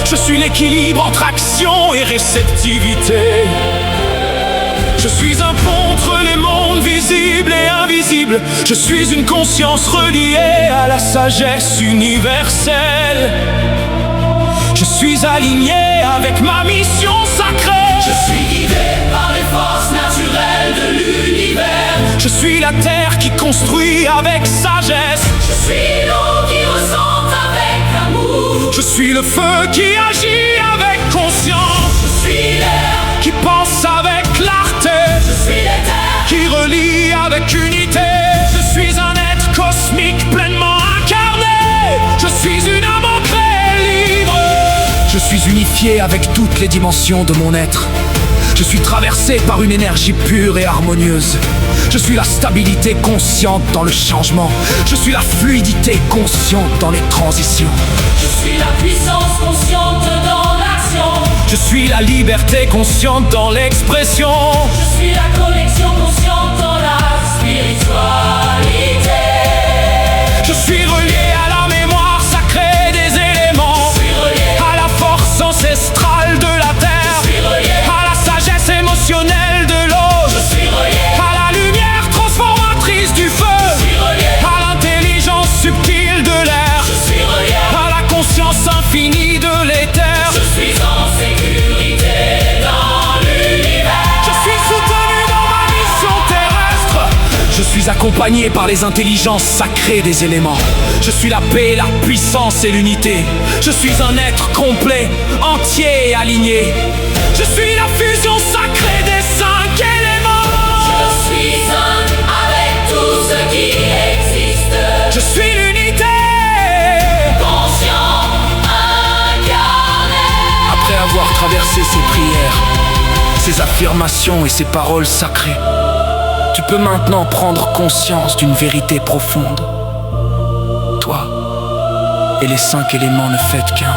Je suis l'équilibre entre action et réceptivité. Je suis un pont entre les mondes visibles et invisibles. Je suis une conscience reliée à la sagesse universelle. Je suis aligné avec ma mission sacrée. Je suis guidé par les forces naturelles de l'univers. Je suis la terre qui construit avec sagesse. Je suis l'eau qui ressent avec amour. Je suis le feu qui agit avec conscience. Je suis l'air qui pense avec clarté. Je suis l'éther qui relie avec unité. Je suis un être cosmique pleinement incarné. entier avec toutes les dimensions de mon être. Je suis traversé par une énergie pure et harmonieuse. Je suis la stabilité consciente dans le changement. Je suis la fluidité consciente dans les transitions. Je suis la puissance consciente dans l'action. Je suis la liberté consciente dans l'expression. Je suis la connexion consciente dans la spiritualité. Je suis relié à la mémoire sacrée des éléments. Je suis relié à la force ancestrale de la terre. Je suis relié à la sagesse émotionnelle de l'eau. Je suis relié à la lumière transformatrice du feu. Je suis relié à l'intelligence subtile de l'air. Je suis relié à la conscience infinie de l'éther. Je suis en sécurité dans l'univers. Je suis soutenu dans ma mission terrestre. Je suis accompagné par les intelligences sacrées des éléments. Je suis la paix, la puissance et l'unité. Je suis un être complet, entier et aligné. Je suis la fusion sacrée des 5 éléments. Je suis un avec tout ce qui existe. Je suis l'unité. Conscient, incarné. Après avoir traversé ces prières, ces affirmations et ces paroles sacrées, tu peux maintenant prendre conscience d'une vérité profonde. Toi et les 5 éléments ne faites qu'un.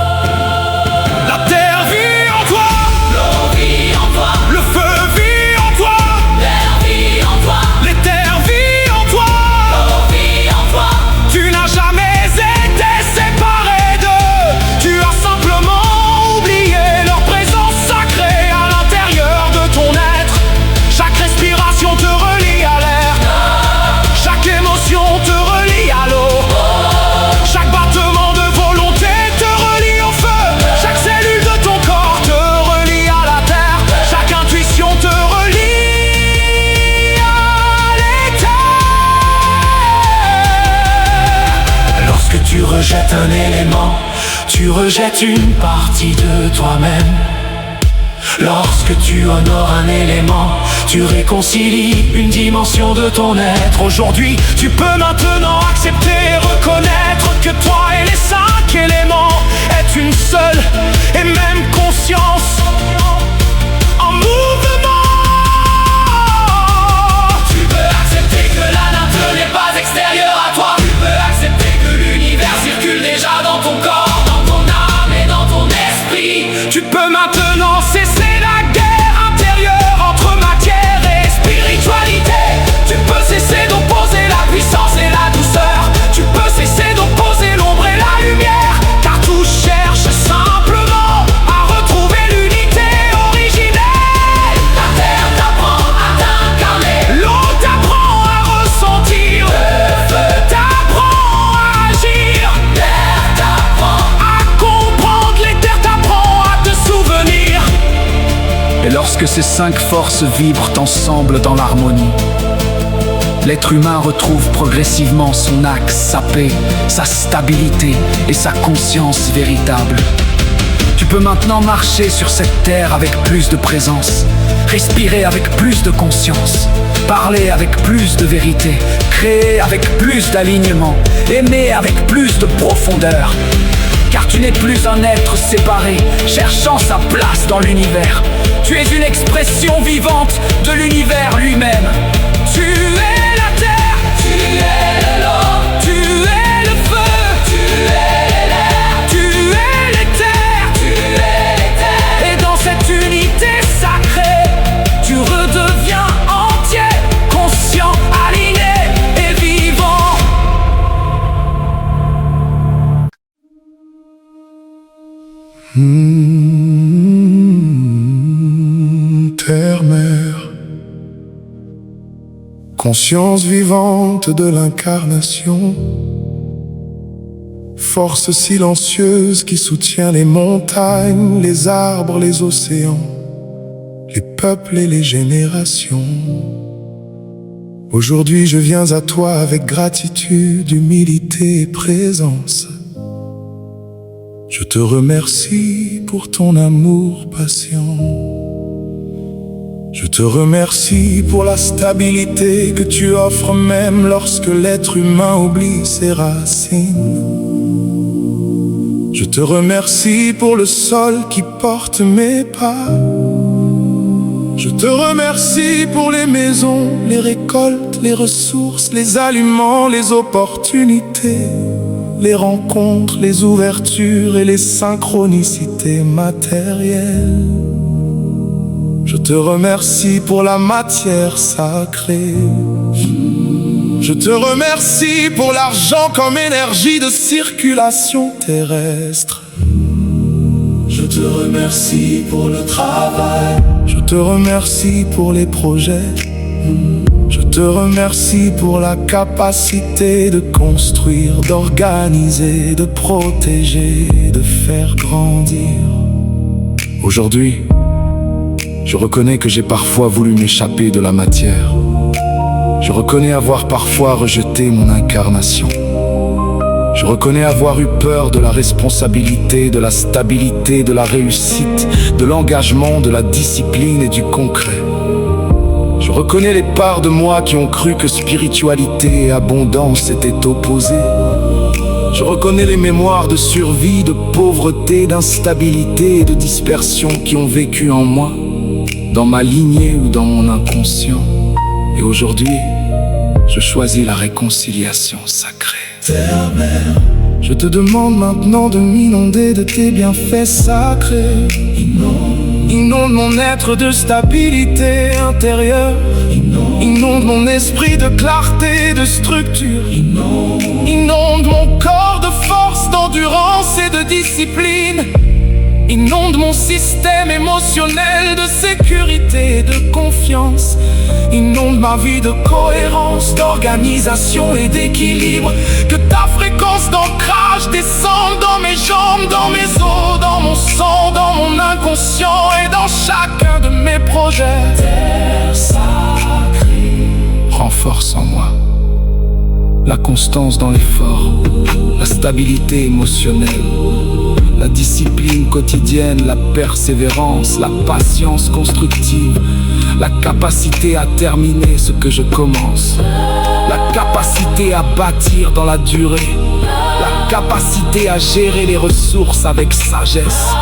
La terre vit en toi. L'eau vit en toi. Le feu vit en toi. L'air vit en toi. L'éther vit en toi. L'eau vit en toi. Tu n'as jamais été séparé d'eux. Tu as simplement oublié leur présence sacrée à l'intérieur de ton être. Chaque respiration te relie à l'air. Chaque émotion te relie à l'eau. Chaque battement de volonté te relie au feu. Chaque cellule de ton corps te relie à la terre. Chaque intuition te relie à l'éther. Lorsque tu rejettes un élément, tu rejettes une partie de toi-même. Lorsque tu honores un élément, tu réconcilies une dimension de ton être. Aujourd'hui, tu peux maintenant accepter et reconnaître que toi et les 5 éléments êtes une seule et même conscience en mouvement. Tu peux accepter que la nature n'est pas extérieure à toi. Tu peux accepter que l'univers circule déjà dans ton corps, dans ton âme et dans ton esprit. Tu peux maintenant cesser la guerre intérieure entre matière et spiritualité. Tu peux cesser d'opposer la puissance et la douceur. Tu peux cesser d'opposer l'ombre et la lumière. Car tout cherche simplement à retrouver l'unité originelle. La terre t'apprend à t'incarner. L'eau t'apprend à ressentir. Le feu T'apprend à agir. L'air t'apprend À comprendre. L'éther t'apprend à te souvenir. Et lorsque ces 5 forces vibrent ensemble dans l'harmonie, l'être humain retrouve progressivement son axe, sa paix, sa stabilité et sa conscience véritable. Tu peux maintenant marcher sur cette terre avec plus de présence, respirer avec plus de conscience, parler avec plus de vérité, créer avec plus d'alignement, aimer avec plus de profondeur. Car tu n'es plus un être séparé, cherchant sa place dans l'univers. Tu es une expression vivante de l'univers lui-même. Tu es la terre, tu es l'eau, tu es le feu, tu es l'air, tu es l'éther. tu es l'éther. Et dans cette unité sacrée, tu redeviens entier, conscient, aligné et vivant. Terre-mère, conscience vivante de l'incarnation, force silencieuse qui soutient les montagnes, les arbres, les océans, les peuples et les générations. Aujourd'hui je viens à toi avec gratitude, humilité et présence. Je te remercie pour ton amour patient. Je te remercie pour la stabilité que tu offres même lorsque l'être humain oublie ses racines. Je te remercie pour le sol qui porte mes pas. Je te remercie pour les maisons, les récoltes, les ressources, les aliments, les opportunités, les rencontres, les ouvertures et les synchronicités matérielles. Je te remercie pour la matière sacrée. Je te remercie pour l'argent comme énergie de circulation terrestre. Je te remercie pour le travail. Je te remercie pour les projets. Je te remercie pour la capacité de construire, d'organiser, de protéger, de faire grandir. Aujourd'hui, je reconnais que j'ai parfois voulu m'échapper de la matière. Je reconnais avoir parfois rejeté mon incarnation. Je reconnais avoir eu peur de la responsabilité, de la stabilité, de la réussite, de l'engagement, de la discipline et du concret. Je reconnais les parts de moi qui ont cru que spiritualité et abondance étaient opposées. Je reconnais les mémoires de survie, de pauvreté, d'instabilité et de dispersion qui ont vécu en moi, dans ma lignée ou dans mon inconscient. Et aujourd'hui, je choisis la réconciliation sacrée. Terre-mère, je te demande maintenant de m'inonder de tes bienfaits sacrés. Inonde mon être de stabilité intérieure. Inonde mon esprit de clarté, de structure. Inonde mon corps de force, d'endurance et de discipline. Inonde mon système émotionnel de sécurité et de confiance. Inonde ma vie de cohérence, d'organisation et d'équilibre. Que ta fréquence d'ancrage descende dans mes jambes, dans mes os, dans mon sang, dans mon inconscient et dans chacun de mes projets. Terre sacrée, renforce en moi la constance dans l'effort, la stabilité émotionnelle, la discipline quotidienne, la persévérance, la patience constructive, la capacité à terminer ce que je commence, la capacité à bâtir dans la durée, la capacité à gérer les ressources avec sagesse,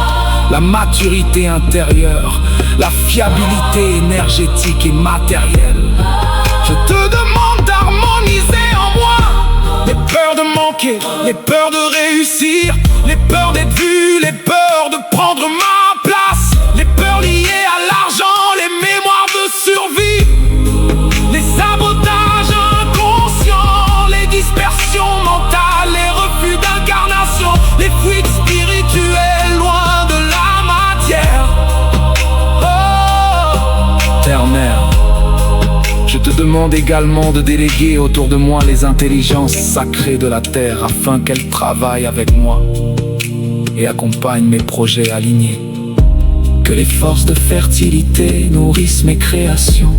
la maturité intérieure, la fiabilité énergétique et matérielle. Je te demande d'harmoniser en moi les peurs de manquer, les peurs de réussir, les peurs d'être vu, les peurs de prendre ma place, les peurs liées à l'argent, les mémoires de survie, les sabotages inconscients, les dispersions mentales, les refus d'incarnation, les fuites spirituelles loin de la matière. Oh, Terre-mère, je te demande également de déléguer autour de moi les intelligences sacrées de la terre afin qu'elles travaillent avec moi et accompagnent mes projets alignés. Que les forces de fertilité nourrissent mes créations,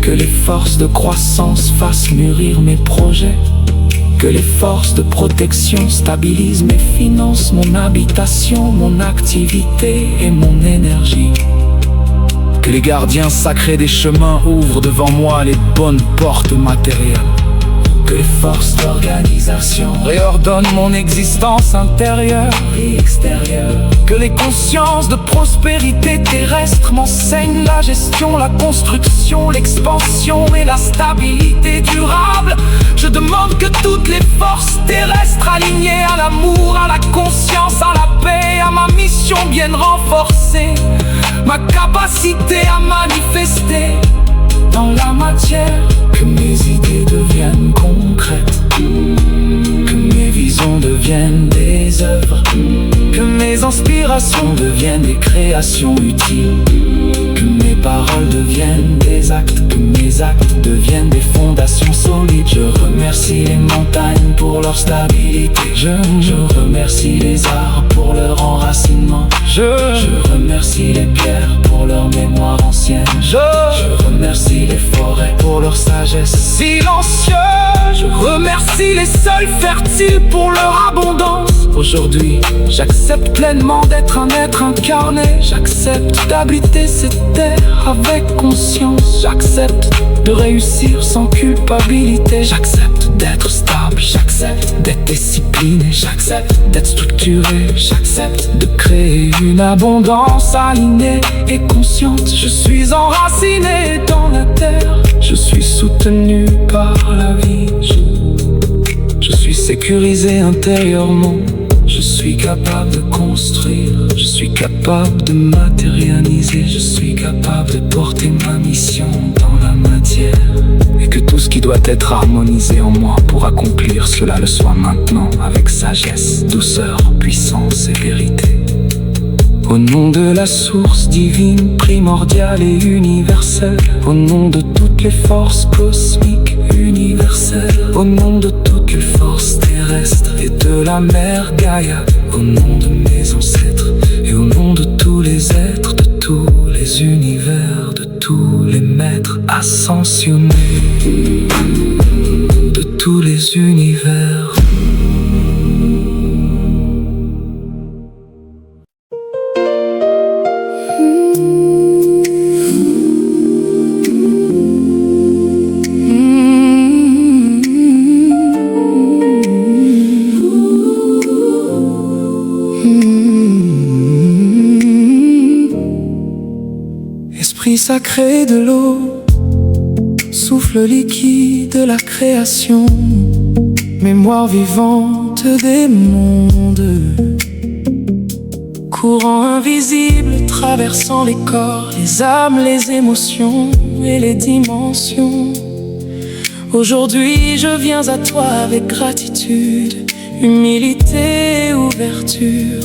que les forces de croissance fassent mûrir mes projets, que les forces de protection stabilisent mes finances, mon habitation, mon activité et mon énergie. Que les gardiens sacrés des chemins ouvrent devant moi les bonnes portes matérielles. Que les forces d'organisation réordonnent mon existence intérieure et extérieure. Que les consciences de prospérité terrestre m'enseignent la gestion, la construction, l'expansion et la stabilité durable. Je demande que toutes les forces terrestres alignées à l'amour, à la conscience, à la paix, à ma mission viennent renforcer ma capacité à manifester dans la matière. Que mes idées deviennent concrètes, que mes visions deviennent des œuvres, que mes inspirations deviennent des créations utiles, que mes paroles deviennent des actes, que mes actes deviennent des fondations solides. Je remercie les montagnes pour leur stabilité, je remercie les arbres pour leur enracinement, je remercie les pierres pour leur mémoire ancienne, je remercie les forêts pour leur sagesse silencieuse, je remercie les sols fertiles pour leur abondance. Aujourd'hui, j'accepte pleinement d'être un être incarné. J'accepte d'habiter cette terre avec conscience. J'accepte de réussir sans culpabilité. J'accepte d'être stable. J'accepte d'être discipliné. J'accepte d'être structuré. J'accepte de créer une abondance alignée et consciente. Je suis enraciné dans la terre. Je suis soutenu par la vie. Je suis sécurisé intérieurement. Je suis capable de construire, je suis capable de matérialiser, je suis capable de porter ma mission dans la matière. Et que tout ce qui doit être harmonisé en moi pour accomplir cela le soit maintenant, avec sagesse, douceur, puissance et vérité. Au nom de la source divine, primordiale et universelle, au nom de toutes les forces cosmiques universelles, au nom de toutes les forces terrestres et de la mère Gaïa, au nom de mes ancêtres et au nom de tous les êtres, de tous les univers, de tous les maîtres ascensionnés, de tous les univers. Esprit sacré de l'eau, souffle liquide de la création, mémoire vivante des mondes, courant invisible traversant les corps, les âmes, les émotions et les dimensions. Aujourd'hui je viens à toi avec gratitude, humilité et ouverture.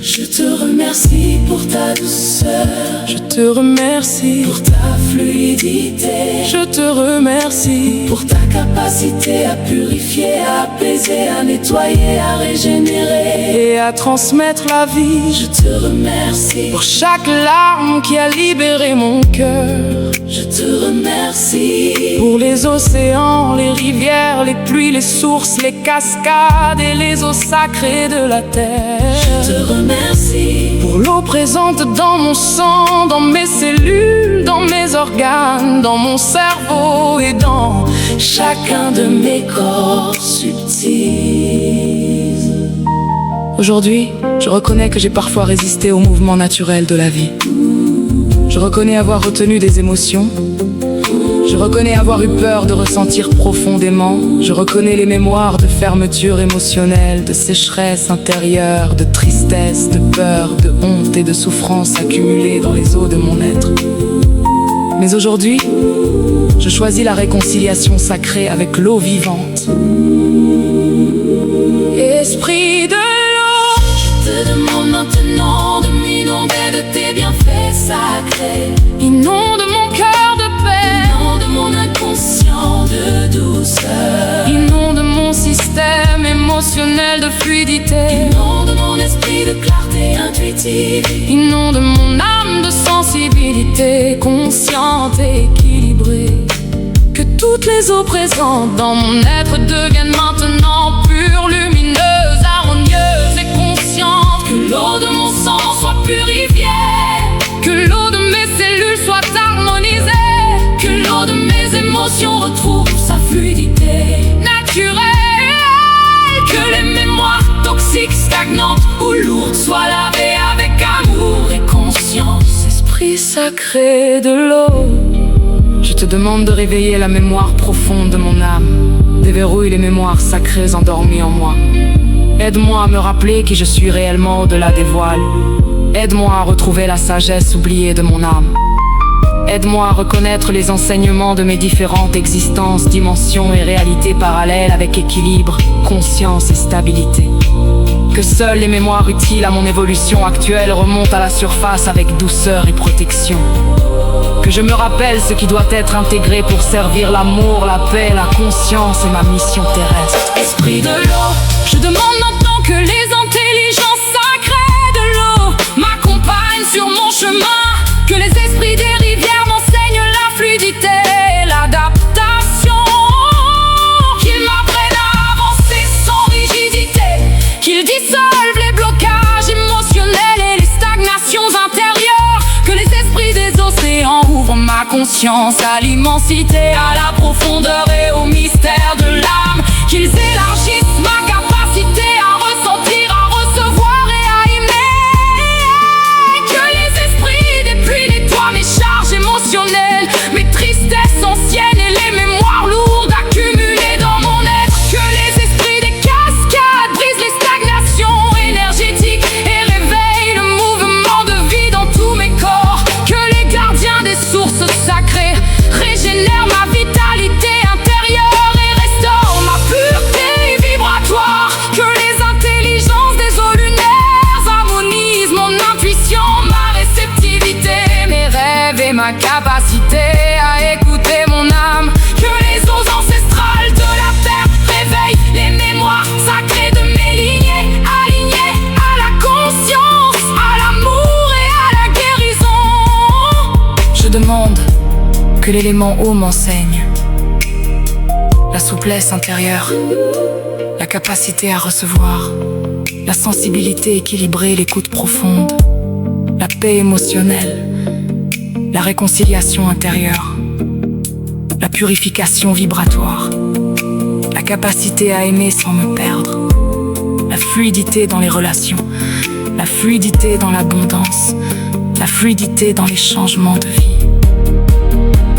Je te remercie pour ta douceur. Je te remercie pour ta fluidité. Je te remercie pour ta capacité à purifier, à apaiser, à nettoyer, à régénérer et à transmettre la vie. Je te remercie pour chaque larme qui a libéré mon cœur. Je te remercie pour les océans, les rivières, les pluies, les sources, les cascades et les eaux sacrées de la terre. Je te remercie pour l'eau présente dans mon sang, dans mes cellules, dans mes organes, dans mon cerveau et dans chacun de mes corps subtils. Aujourd'hui, je reconnais que j'ai parfois résisté au mouvement naturel de la vie. Je reconnais avoir retenu des émotions. Je reconnais avoir eu peur de ressentir profondément. Je reconnais les mémoires de fermeture émotionnelle, de sécheresse intérieure, de tristesse, de peur, de honte et de souffrance accumulées dans les eaux de mon être. Mais aujourd'hui, je choisis la réconciliation sacrée avec l'eau vivante. Esprit de l'eau, je te demande maintenant de m'inonder de tes bienfaits sacrés. Inonde mon cœur de paix, inonde mon inconscient de douceur, inonde mon système émotionnel de fluidité, inonde mon esprit de clarté intuitive, inonde mon âme de sensibilité consciente et équilibrée. Que toutes les eaux présentes dans mon être deviennent maintenant pures, lumineuses, harmonieuses et conscientes. Que l'eau de mon sang soit purifiée, que l'eau de mes cellules soit harmonisée, que l'eau de mes émotions retrouve sa fluidité naturelle, que les mémoires toxiques, stagnantes ou lourdes soient lavées avec amour et conscience. Esprit sacré de l'eau, je te demande de réveiller la mémoire profonde de mon âme. Déverrouille les mémoires sacrées endormies en moi. Aide-moi à me rappeler qui je suis réellement au-delà des voiles. Aide-moi à retrouver la sagesse oubliée de mon âme. Aide-moi à reconnaître les enseignements de mes différentes existences, dimensions et réalités parallèles avec équilibre, conscience et stabilité. Que seules les mémoires utiles à mon évolution actuelle remontent à la surface avec douceur et protection. Que je me rappelle ce qui doit être intégré pour servir l'amour, la paix, la conscience et ma mission terrestre. Esprit de l'eau, je demande maintenant que les intelligences sacrées de l'eau m'accompagnent sur mon chemin. Que les esprits des rivières m'enseignent la fluidité et l'adaptation. Qu'ils conscience, à l'immensité, à la profondeur et au mystère de l'âme. Qu'ils élargissent ma capacité à ressentir, à recevoir et à aimer. Que les esprits dépluient, nettoient mes charges émotionnelles, mes tristesses anciennes et les mémoires lourdes accumulées dans mon être. Que les esprits des cascades brisent les stagnations énergétiques et réveillent le mouvement de vie dans tous mes corps. Que les gardiens des sources sacrées régénèrent ma vitalité intérieure et restaurent ma pureté vibratoire. Que les intelligences des eaux lunaires harmonisent mon intuition, ma réceptivité, mes rêves et ma capacité à écouter mon âme. Que les eaux ancestrales de la terre réveillent les mémoires sacrées de mes lignées, alignées à la conscience, à l'amour et à la guérison. Je demande que l'élément eau m'enseigne la souplesse intérieure, la capacité à recevoir, la sensibilité équilibrée, l'écoute profonde, la paix émotionnelle, la réconciliation intérieure, la purification vibratoire, la capacité à aimer sans me perdre, la fluidité dans les relations, la fluidité dans l'abondance, la fluidité dans les changements de vie.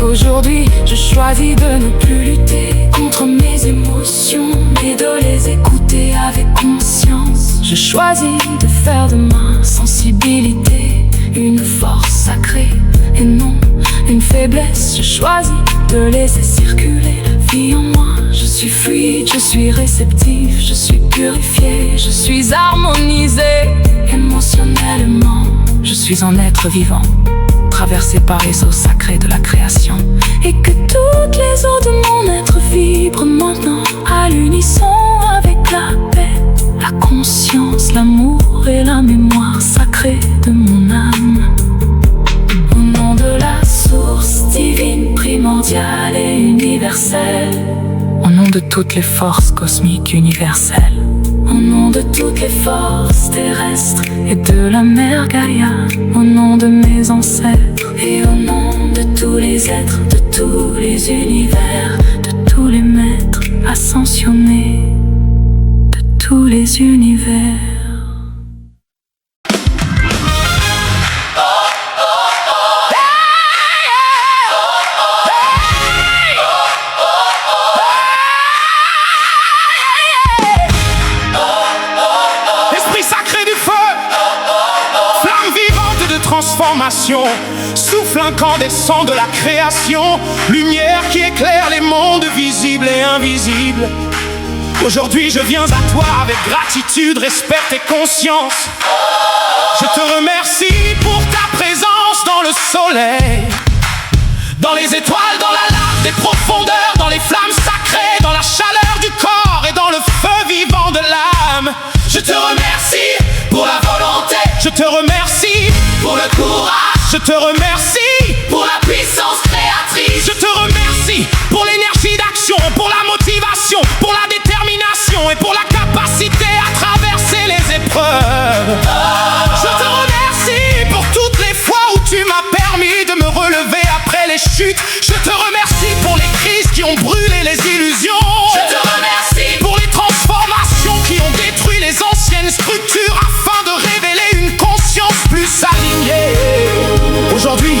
Aujourd'hui, je choisis de ne plus lutter contre mes émotions, mais de les écouter avec conscience. Je choisis de faire de ma sensibilité une force sacrée et non une faiblesse. Je choisis de laisser circuler la vie en moi. Je suis fluide, je suis réceptif, je suis purifié, je suis harmonisé émotionnellement. Je suis un être vivant, traversé par les eaux sacrées de la création. Et que toutes les eaux de mon être vibrent maintenant à l'unisson avec la paix, la conscience, l'amour et la mémoire sacrée de mon âme. Au nom de la source divine, primordiale et universelle. Au nom de toutes les forces cosmiques universelles. Au nom de toutes les forces terrestres et de la mère Gaïa. Au nom de mes ancêtres et au nom de tous les êtres, de tous les univers, de tous les maîtres ascensionnés, de tous les univers. Transformation, souffle incandescent de la création, lumière qui éclaire les mondes visibles et invisibles. Aujourd'hui je viens à toi avec gratitude, respect et conscience. Je te remercie pour ta présence dans le soleil, dans les étoiles, dans la lave des profondeurs, dans les flammes sacrées, dans la chaleur du corps et dans le feu vivant de l'âme. Je te remercie pour la volonté, je te remercie pour le courage, je te remercie pour la puissance créatrice, je te remercie pour l'énergie d'action, pour la motivation, pour la détermination et pour la capacité à traverser les épreuves. Je te remercie pour toutes les fois où tu m'as permis de me relever après les chutes. Je te remercie pour les crises qui ont brûlé les illusions. Je te remercie pour les transformations qui ont détruit les anciennes structures afin de révéler une conscience plus alignée. Aujourd'hui,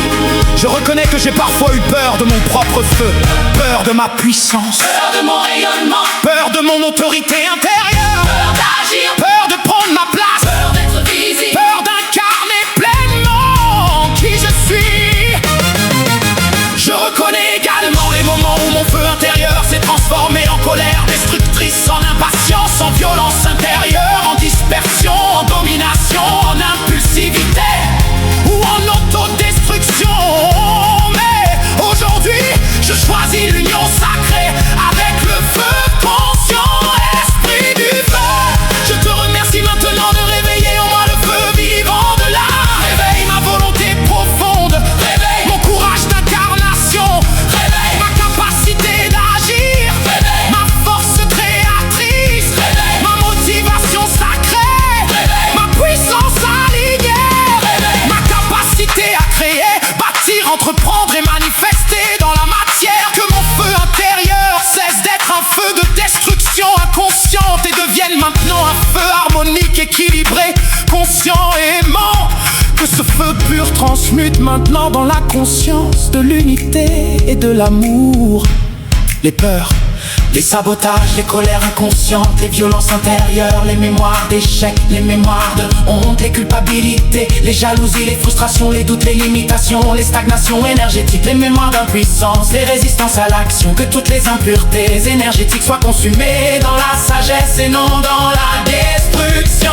je reconnais que j'ai parfois eu peur de mon propre feu, peur de ma puissance, Peur de mon rayonnement, peur de mon autorité intérieure, peur d'agir, peur de prendre ma place, peur d'être visible, peur d'incarner pleinement qui je suis. Je reconnais également les moments où mon feu intérieur s'est transformé en colère destructrice, en impatience, en violence intérieure, en dispersion, en domination, en impulsivité ou en autodestruction. Mais aujourd'hui, je choisis l'union sacrée avec le feu conscient, esprit du feu. Je te remercie maintenant de réveiller en moi le feu vivant de l'âme. Réveille ma volonté profonde, réveille mon courage d'incarnation, réveille ma capacité d'agir, réveille ma force créatrice, réveille ma motivation sacrée, réveille ma puissance alignée, réveille ma capacité à créer, bâtir, entreprendre et manifester équilibré, conscient et aimant. Que ce feu pur transmute maintenant dans la conscience de l'unité et de l'amour. Les peurs, les sabotages, les colères inconscientes, les violences intérieures, les mémoires d'échecs, les mémoires de honte, les culpabilités, les jalousies, les frustrations, les doutes, les limitations, les stagnations énergétiques, les mémoires d'impuissance, les résistances à l'action. Que toutes les impuretés énergétiques soient consumées dans la sagesse et non dans la destruction.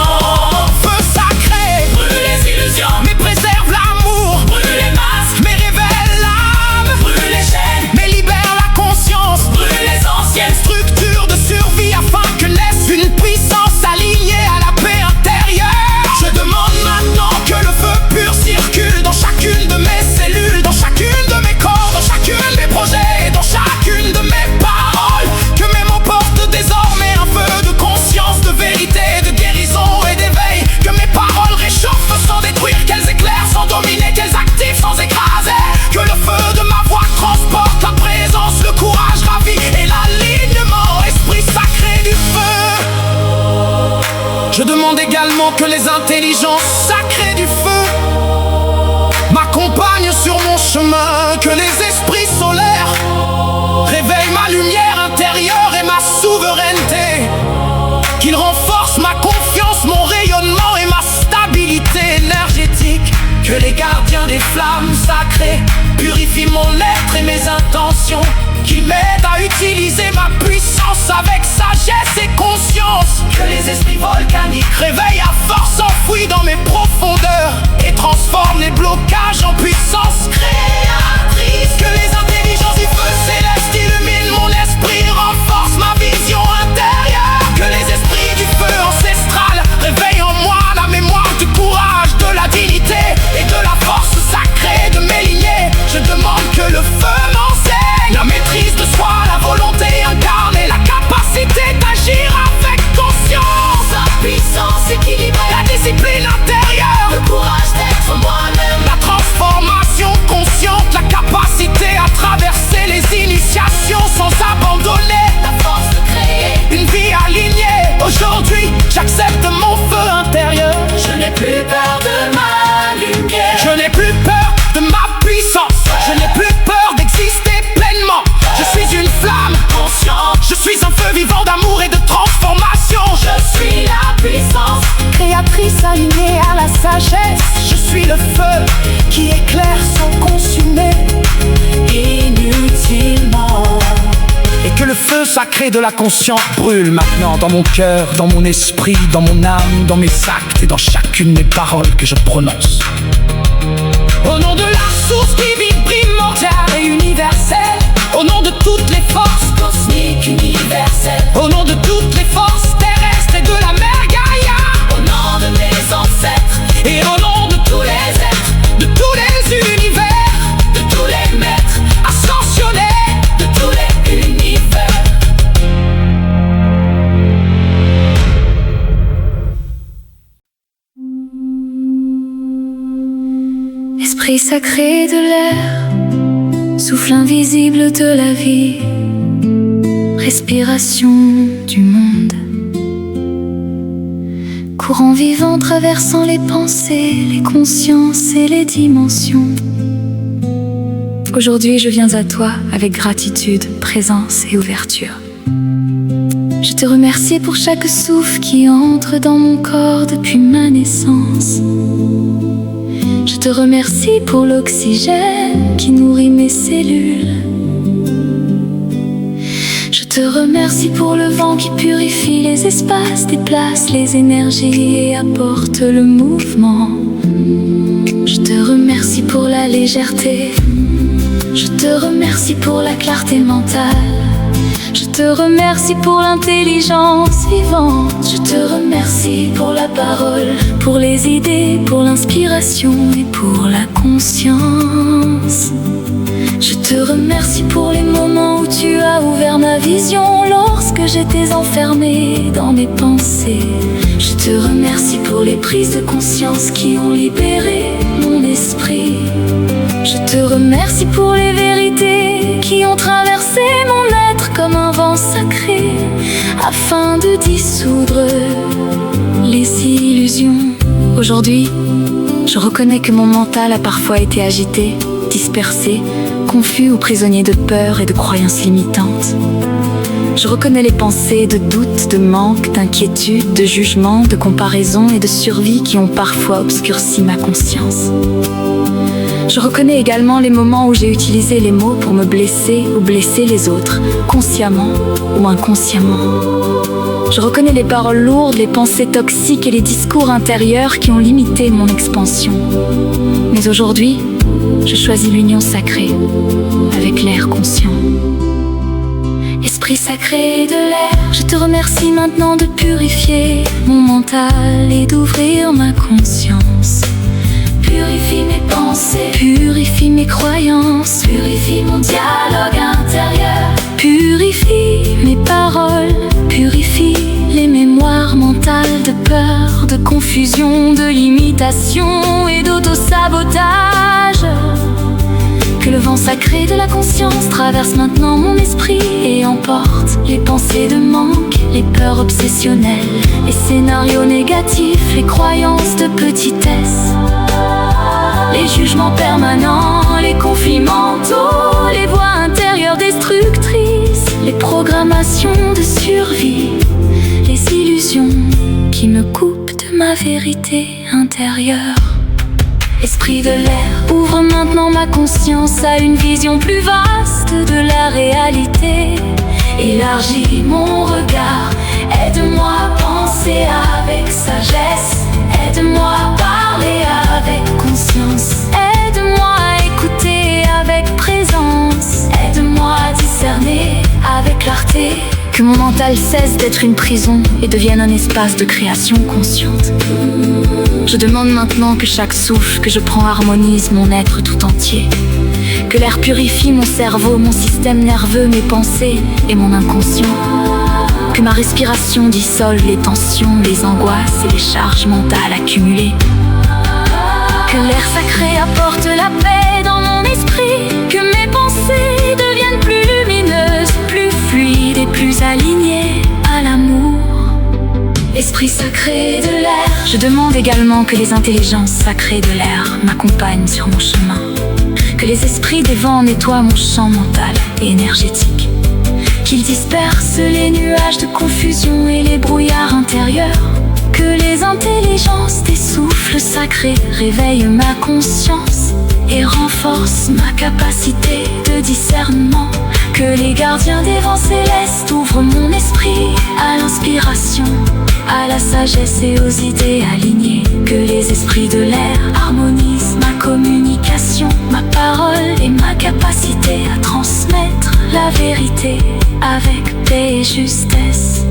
Feu sacré, brûle les illusions, mais préserve l'amour, brûle les masques, mais révèle l'âme, brûle les chaînes, mais libère la conscience, brûle les anciennes structures de survie afin que naisse une puissance alignée à la paix intérieure. Je demande maintenant que le feu pur circule dans chacune de mes cellules, dans chacune de mes corps, dans chacune de mes projets, dans chacune de mes paroles. Que mes mots portent désormais un feu de conscience, de vérité, de guérison et d'éveil. Que mes paroles réchauffent sans détruire, qu'elles éclairent sans dominer, qu'elles activent sans écraser. Que le feu de ma voix transporte la présence, le courage ravi et l'alignement. Esprit sacré du feu. Je demande également que les intelligences sacrées du feu m'accompagnent sur mon chemin. Que les esprits solaires réveillent ma lumière intérieure et ma souveraineté. Qu'ils renforcent ma confiance, mon rayonnement et ma stabilité énergétique. Que les gardiens des flammes sacrées purifient mon être et mes intentions. Qu'ils m'aident à utiliser ma puissance avec sagesse et conscience. Que les esprits volcaniques réveillent à force enfouie dans mes profondeurs et transforment les blocages en puissance créatrice. Que les intelligences du feu céleste illuminent mon esprit, renforcent ma vision intérieure. Que les esprits du feu ancestral réveillent en moi la mémoire du courage, de la dignité et de la force sacrée de mes lignées. Je demande que le feu m'enseigne la maîtrise de soi, la volonté incarnée, la capacité d'agir avec conscience, la puissance équilibrée, la discipline intérieure, le courage d'être moi-même, la transformation consciente, la capacité à traverser les initiations sans abandonner, la force de créer une vie alignée. Aujourd'hui, j'accepte mon feu intérieur. Je n'ai plus peur de ma lumière. Je n'ai plus peur de ma puissance. Je n'ai plus peur d'exister pleinement. Je suis une flamme consciente. Je suis un feu vivant d'amour et de transformation. Je suis la puissance créatrice alignée à la sagesse. Je suis le feu qui éclaire sans consumer inutilement. Et que le feu sacré de la conscience brûle maintenant dans mon cœur, dans mon esprit, dans mon âme, dans mes actes et dans chacune des paroles que je prononce. Au nom de la source qui vibre, immortelle et universelle. Au nom de toutes les forces cosmiques universelles. Au nom de toutes les forces terrestres et de la mer Gaïa. Au nom de mes ancêtres et au nom de tous les êtres, de tous les univers, de tous les maîtres ascensionnés, de tous les univers. Esprit sacré de l'air, souffle invisible de la vie, respiration du monde, courant vivant traversant les pensées, les consciences et les dimensions. Aujourd'hui, je viens à toi avec gratitude, présence et ouverture. Je te remercie pour chaque souffle qui entre dans mon corps depuis ma naissance. Je te remercie pour l'oxygène qui nourrit mes cellules. Je te remercie pour le vent qui purifie les espaces, déplace les énergies et apporte le mouvement. Je te remercie pour la légèreté. Je te remercie pour la clarté mentale. Je te remercie pour l'intelligence vivante. Je te remercie pour la parole, pour les idées, pour l'inspiration et pour la conscience. Je te remercie pour les moments où tu as ouvert ma vision lorsque j'étais enfermée dans mes pensées. Je te remercie pour les prises de conscience qui ont libéré mon esprit. Je te remercie pour les vérités qui ont traversé mon être comme un vent sacré afin de dissoudre les illusions. Aujourd'hui, je reconnais que mon mental a parfois été agité, dispersé, confus ou prisonnier de peur et de croyances limitantes. Je reconnais les pensées de doute, de manque, d'inquiétude, de jugement, de comparaison et de survie qui ont parfois obscurci ma conscience. Je reconnais également les moments où j'ai utilisé les mots pour me blesser ou blesser les autres, consciemment ou inconsciemment. Je reconnais les paroles lourdes, les pensées toxiques et les discours intérieurs qui ont limité mon expansion. Mais aujourd'hui, je choisis l'union sacrée avec l'air conscient. Esprit sacré de l'air, je te remercie maintenant de purifier mon mental et d'ouvrir ma conscience. Purifie mes pensées, purifie mes croyances, purifie mon dialogue intérieur. Purifie mes paroles, purifie les mémoires mentales de peur, de confusion, de limitation et d'auto-sabotage. Que le vent sacré de la conscience traverse maintenant mon esprit et emporte les pensées de manque, les peurs obsessionnelles, les scénarios négatifs, les croyances de petitesse, les jugements permanents, les conflits mentaux, les voix intérieures destructrices, les programmations de survie, les illusions qui me coupent de ma vérité intérieure. Esprit de l'air, ouvre maintenant ma conscience à une vision plus vaste de la réalité. Élargis mon regard, aide-moi à penser avec sagesse. Aide-moi à parler avec conscience. Aide-moi à écouter avec présence. Aide-moi à discerner avec clarté. Que mon mental cesse d'être une prison et devienne un espace de création consciente. Je demande maintenant que chaque souffle que je prends harmonise mon être tout entier. Que l'air purifie mon cerveau, mon système nerveux, mes pensées et mon inconscient. Que ma respiration dissolve les tensions, les angoisses et les charges mentales accumulées. Que l'air sacré apporte la paix dans mon esprit. Que mes pensées deviennent plus lumineuses, plus fluides et plus alignées à l'amour. Esprit sacré de l'air, je demande également que les intelligences sacrées de l'air m'accompagnent sur mon chemin. Que les esprits des vents nettoient mon champ mental et énergétique. Qu'ils dispersent les nuages de confusion et les brouillards intérieurs. Que les intelligences des souffles sacrés réveillent ma conscience et renforcent ma capacité de discernement. Que les gardiens des vents célestes ouvrent mon esprit à l'inspiration, à la sagesse et aux idées alignées. Que les esprits de l'air harmonisent ma communication, ma parole et ma capacité à transmettre la vérité avec paix et justesse.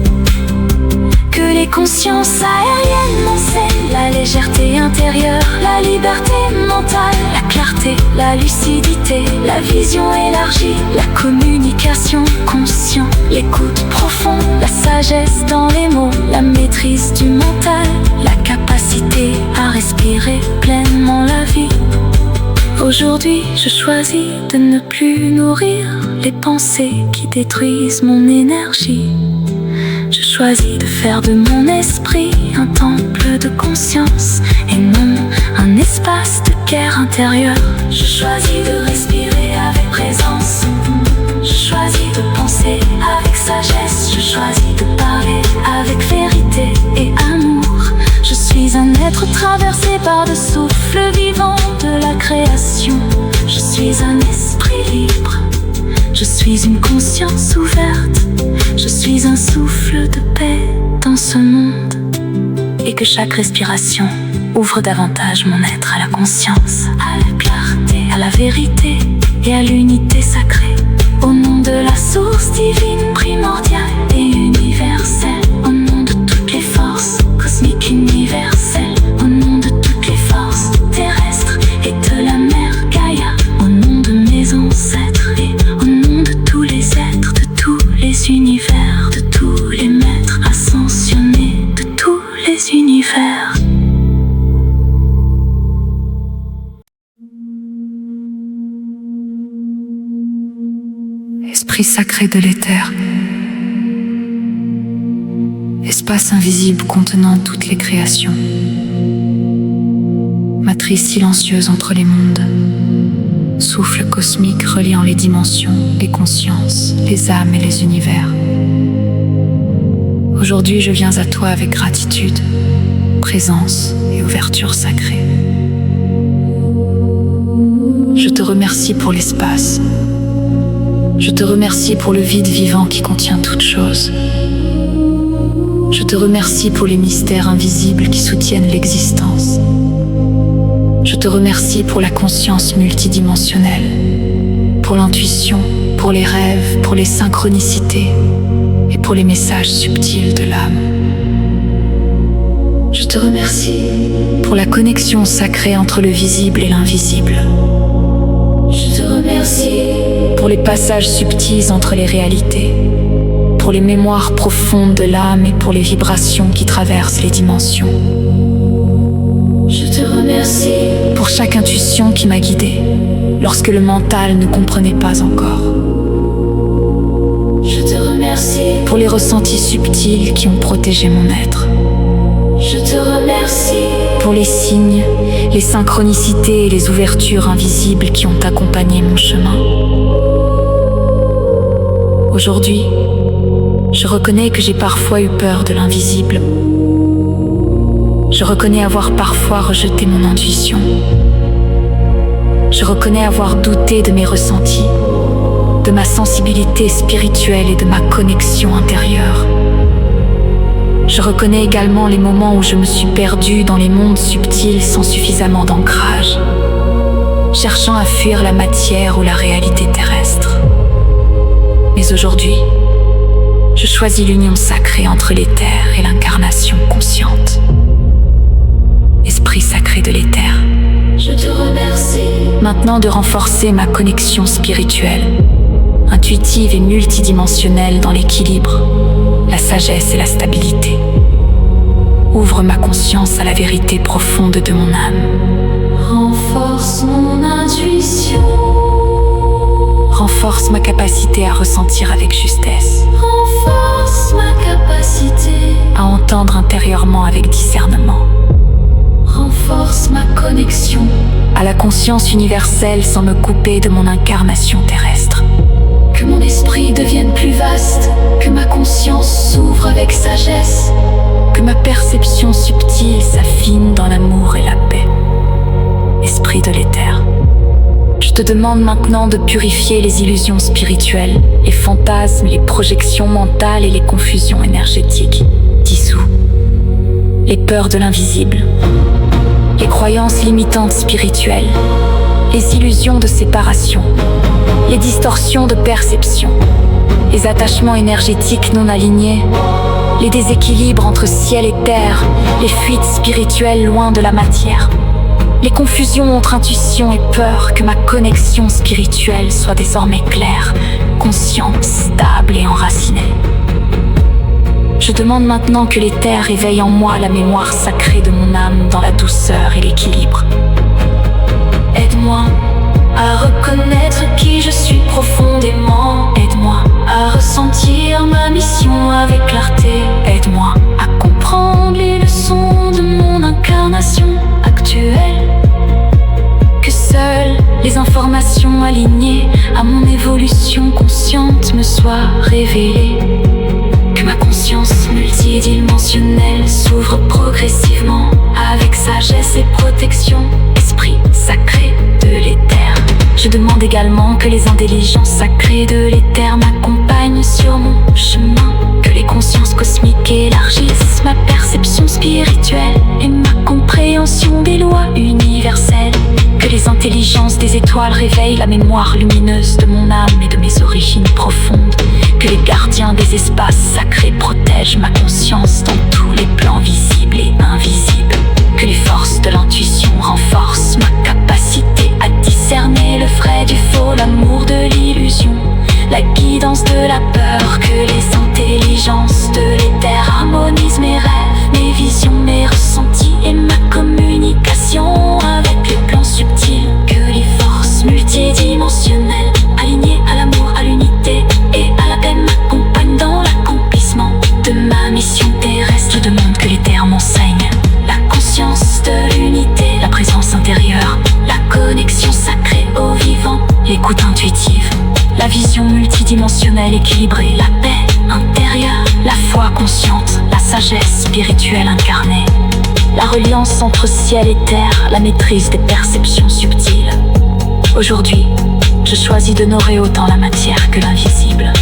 Que les consciences aériennes m'enseignent la légèreté intérieure, la liberté mentale, la clarté, la lucidité, la vision élargie, la communication consciente, l'écoute profonde, la sagesse dans les mots, la maîtrise du mental, la capacité à respirer pleinement la vie. Aujourd'hui, je choisis de ne plus nourrir les pensées qui détruisent mon énergie. Je choisis de faire de mon esprit un temple de conscience et non un espace de guerre intérieure. Je choisis de respirer avec présence. Je choisis de penser avec sagesse. Je choisis de parler avec vérité et amour. Je suis un être traversé par de souffles vivants de la création. Je suis un esprit libre. Je suis une conscience ouverte. Je suis un souffle de paix dans ce monde. Et que chaque respiration ouvre davantage mon être à la conscience, à la clarté, à la vérité et à l'unité sacrée. Au nom de la source divine primordiale et universelle. Au nom de toutes les forces cosmiques universelles. Au nom de toutes les forces terrestres et de la mère Gaïa. Au nom de mes ancêtres et au nom de tous les êtres, de tous les univers, de tous les maîtres ascensionnés, de tous les univers. Esprit sacré de l'éther, espace invisible contenant toutes les créations, matrice silencieuse entre les mondes, souffle cosmique reliant les dimensions, les consciences, les âmes et les univers. Aujourd'hui, je viens à toi avec gratitude, présence et ouverture sacrée. Je te remercie pour l'espace. Je te remercie pour le vide vivant qui contient toute chose. Je te remercie pour les mystères invisibles qui soutiennent l'existence. Je te remercie pour la conscience multidimensionnelle, pour l'intuition, pour les rêves, pour les synchronicités et pour les messages subtils de l'âme. Je te remercie pour la connexion sacrée entre le visible et l'invisible. Je te remercie pour les passages subtils entre les réalités, pour les mémoires profondes de l'âme et pour les vibrations qui traversent les dimensions. Je te remercie pour chaque intuition qui m'a guidée lorsque le mental ne comprenait pas encore. Je te remercie pour les ressentis subtils qui ont protégé mon être. Je te remercie pour les signes, les synchronicités et les ouvertures invisibles qui ont accompagné mon chemin. Aujourd'hui, je reconnais que j'ai parfois eu peur de l'invisible. Je reconnais avoir parfois rejeté mon intuition. Je reconnais avoir douté de mes ressentis, de ma sensibilité spirituelle et de ma connexion intérieure. Je reconnais également les moments où je me suis perdue dans les mondes subtils sans suffisamment d'ancrage, cherchant à fuir la matière ou la réalité terrestre. Mais aujourd'hui, je choisis l'union sacrée entre l'éther et l'incarnation consciente. Esprit sacré de l'éther, je te remercie maintenant de renforcer ma connexion spirituelle, intuitive et multidimensionnelle dans l'équilibre, la sagesse et la stabilité. Ouvre ma conscience à la vérité profonde de mon âme. Renforce mon intuition. Renforce ma capacité à ressentir avec justesse. Renforce ma capacité à entendre intérieurement avec discernement. Renforce ma connexion à la conscience universelle sans me couper de mon incarnation terrestre. Que mon esprit devienne plus vaste, que ma conscience s'ouvre avec sagesse, que ma perception subtile s'affine dans l'amour et la paix. Esprit de l'éther, je te demande maintenant de purifier les illusions spirituelles, les fantasmes, les projections mentales et les confusions énergétiques. Dissous les peurs de l'invisible, les croyances limitantes spirituelles, les illusions de séparation, les distorsions de perception, les attachements énergétiques non alignés, les déséquilibres entre ciel et terre, les fuites spirituelles loin de la matière, les confusions entre intuition et peur. Que ma connexion spirituelle soit désormais claire, consciente, stable et enracinée. Je demande maintenant que l'éther réveille en moi la mémoire sacrée de mon âme dans la douceur et l'équilibre. Aide-moi à reconnaître qui je suis profondément. Aide-moi à ressentir ma mission avec clarté. Aide-moi à comprendre les leçons de mon incarnation actuelle. Que seules les informations alignées à mon évolution consciente me soient révélées. Que ma conscience multidimensionnelle s'ouvre progressivement avec sagesse et protection. Esprit sacré de l'éther, je demande également que les intelligences sacrées de l'éther m'accompagnent sur mon chemin. Que les consciences cosmiques élargissent ma perception spirituelle et ma compréhension des lois universelles. Que les intelligences des étoiles réveillent la mémoire lumineuse de mon âme et de mes origines profondes. Que les gardiens des espaces sacrés protègent ma conscience dans tous les plans visibles et invisibles. Que les forces de l'intuition renforcent ma capacité à discerner le vrai du faux, l'amour de l'illusion, la guidance de la peur. Que les intelligences de l'éther harmonisent mes rêves, mes visions, mes ressentis et ma communication avec les plans subtils. Que les forces multidimensionnelles alignées à l'amour, à l'unité et à la paix m'accompagnent dans l'accomplissement de ma mission terrestre. émotionnelle équilibrée, la paix intérieure, la foi consciente, la sagesse spirituelle incarnée, la reliance entre ciel et terre, la maîtrise des perceptions subtiles. Aujourd'hui, je choisis d'honorer autant la matière que l'invisible.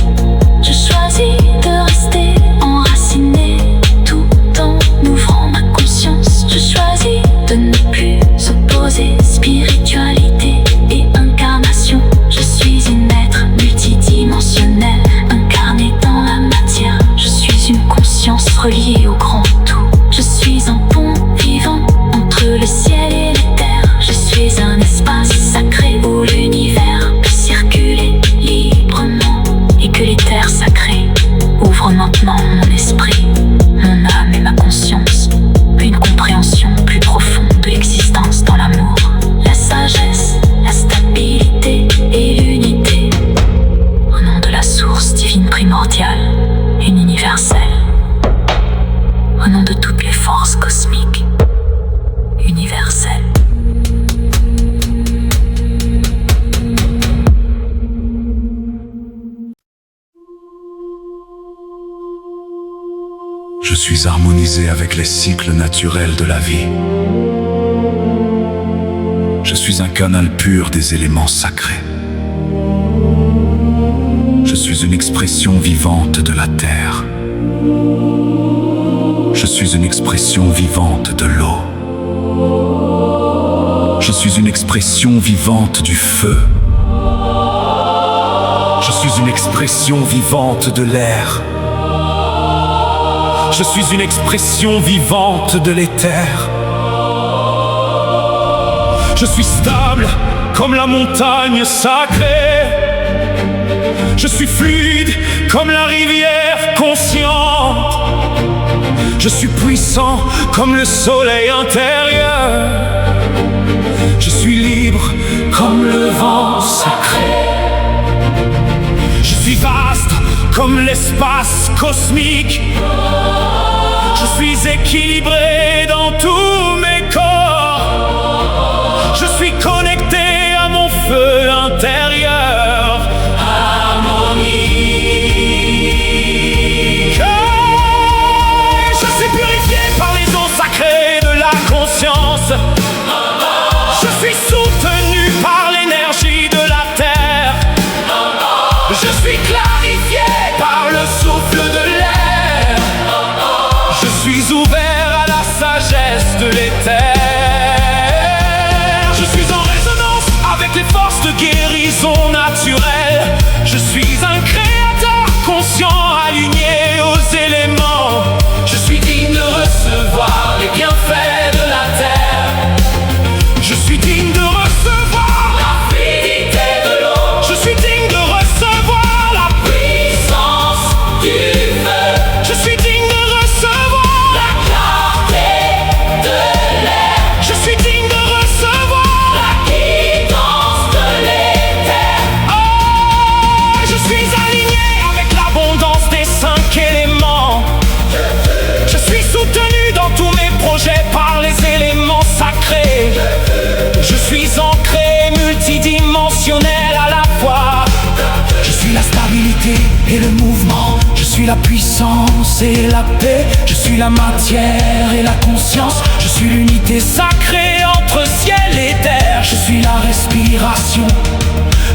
Je choisis de rester enraciné tout en ouvrant ma conscience. Je choisis de ne plus opposer spiritualité et incarnation. Je suis une être multidimensionnelle, incarnée dans la matière. Je suis une conscience reliée au grand tout. Je suis un pont vivant entre le ciel et la terre. Je suis un espace sacré où l'univers peut circuler librement, et que les terres sacrées ouvrent maintenant mon esprit, mon âme et ma conscience. Une compréhension plus profonde de l'existence dans l'amour, la sagesse, la stabilité et l'unité. Au nom de la source divine primordiale, une universelle. Au nom de toutes les forces cosmiques, universelles. Je suis harmonisé avec les cycles naturels de la vie. Je suis un canal pur des éléments sacrés. Je suis une expression vivante de la terre. Je suis une expression vivante de l'eau. Je suis une expression vivante du feu. Je suis une expression vivante de l'air. Je suis une expression vivante de l'éther. Je suis stable comme la montagne sacrée. Je suis fluide comme la rivière consciente. Je suis puissant comme le soleil intérieur. Je suis libre comme le vent sacré. Je suis vaste comme l'espace cosmique. Je suis équilibré dans tous mes corps. Je suis connecté à mon feu intérieur. Harmonie. Je suis purifié par les eaux sacrées de la conscience. Je suis soutenu par l'énergie de la terre. Je suis clarifié par le souffle de l'air. Je suis ouvert à la sagesse de l'éther. Je suis en résonance avec les forces de guérison naturelle. Je suis un créateur conscient aligné aux éléments. Je suis digne de recevoir les bienfaits de la terre. Je suis digne de recevoir la fluidité de l'eau. Je suis digne de recevoir la puissance du feu. Je suis digne de recevoir la clarté de l'air. Je suis digne de recevoir la guidance de l'éther. Oh, je suis aligné avec l'abondance des 5 éléments. Je suis soutenu dans tous mes projets par les éléments sacrés. Je suis ancré multidimensionnel à la fois. Je suis la stabilité et le mouvement. Je suis la puissance et la paix. Je suis la matière et la conscience. Je suis l'unité sacrée entre ciel et terre. Je suis la respiration,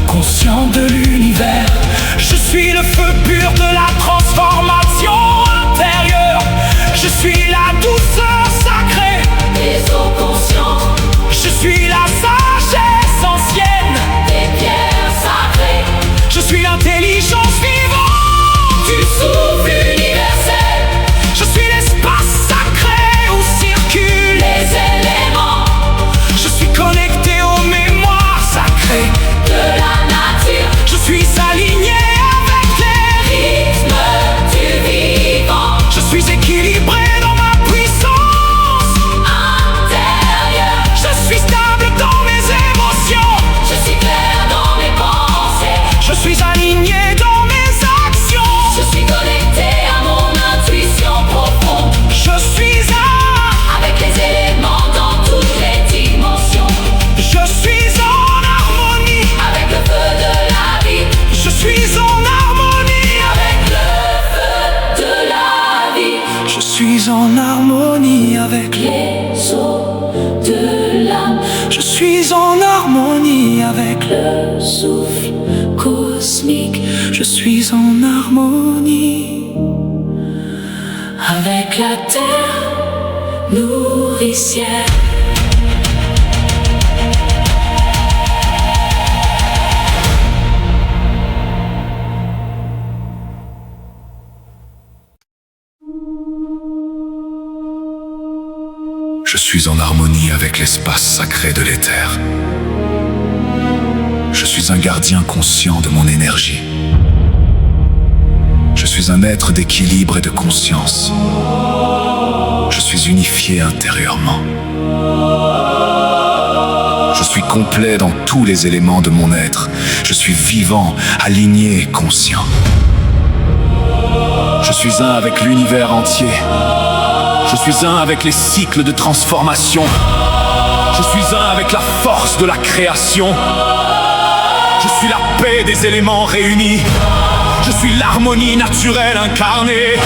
conscient de l'univers. Je suis le feu pur de la transformation intérieure. Je suis la douceur sacrée des eaux conscientes. Je suis la sagesse ancienne des pierres sacrées. Je suis l'intelligence vivante du souffle universel. Je suis l'espace sacré où circulent les éléments. Je suis connecté aux mémoires sacrées de la nature. Je suis aligné avec les rites le souffle cosmique. Je suis en harmonie avec la terre nourricière. Je suis en harmonie avec l'espace sacré de l'éther. Je suis un gardien conscient de mon énergie. Je suis un être d'équilibre et de conscience. Je suis unifié intérieurement. Je suis complet dans tous les éléments de mon être. Je suis vivant, aligné et conscient. Je suis un avec l'univers entier. Je suis un avec les cycles de transformation. Je suis un avec la force de la création. Je suis la paix des éléments réunis. Je suis l'harmonie naturelle incarnée.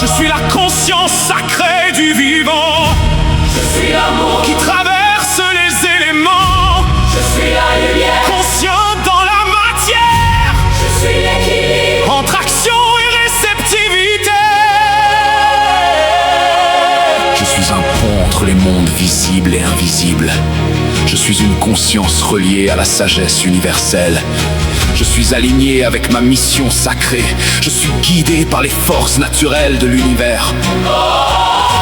Je suis la conscience sacrée du vivant. Je suis l'amour qui traverse les éléments. Je suis la lumière Conscient dans la matière. Je suis l'équilibre Entre action et réceptivité. Je suis un pont entre les mondes visibles et invisibles. Je suis une conscience reliée à la sagesse universelle. Je suis aligné avec ma mission sacrée. Je suis guidé par les forces naturelles de l'univers.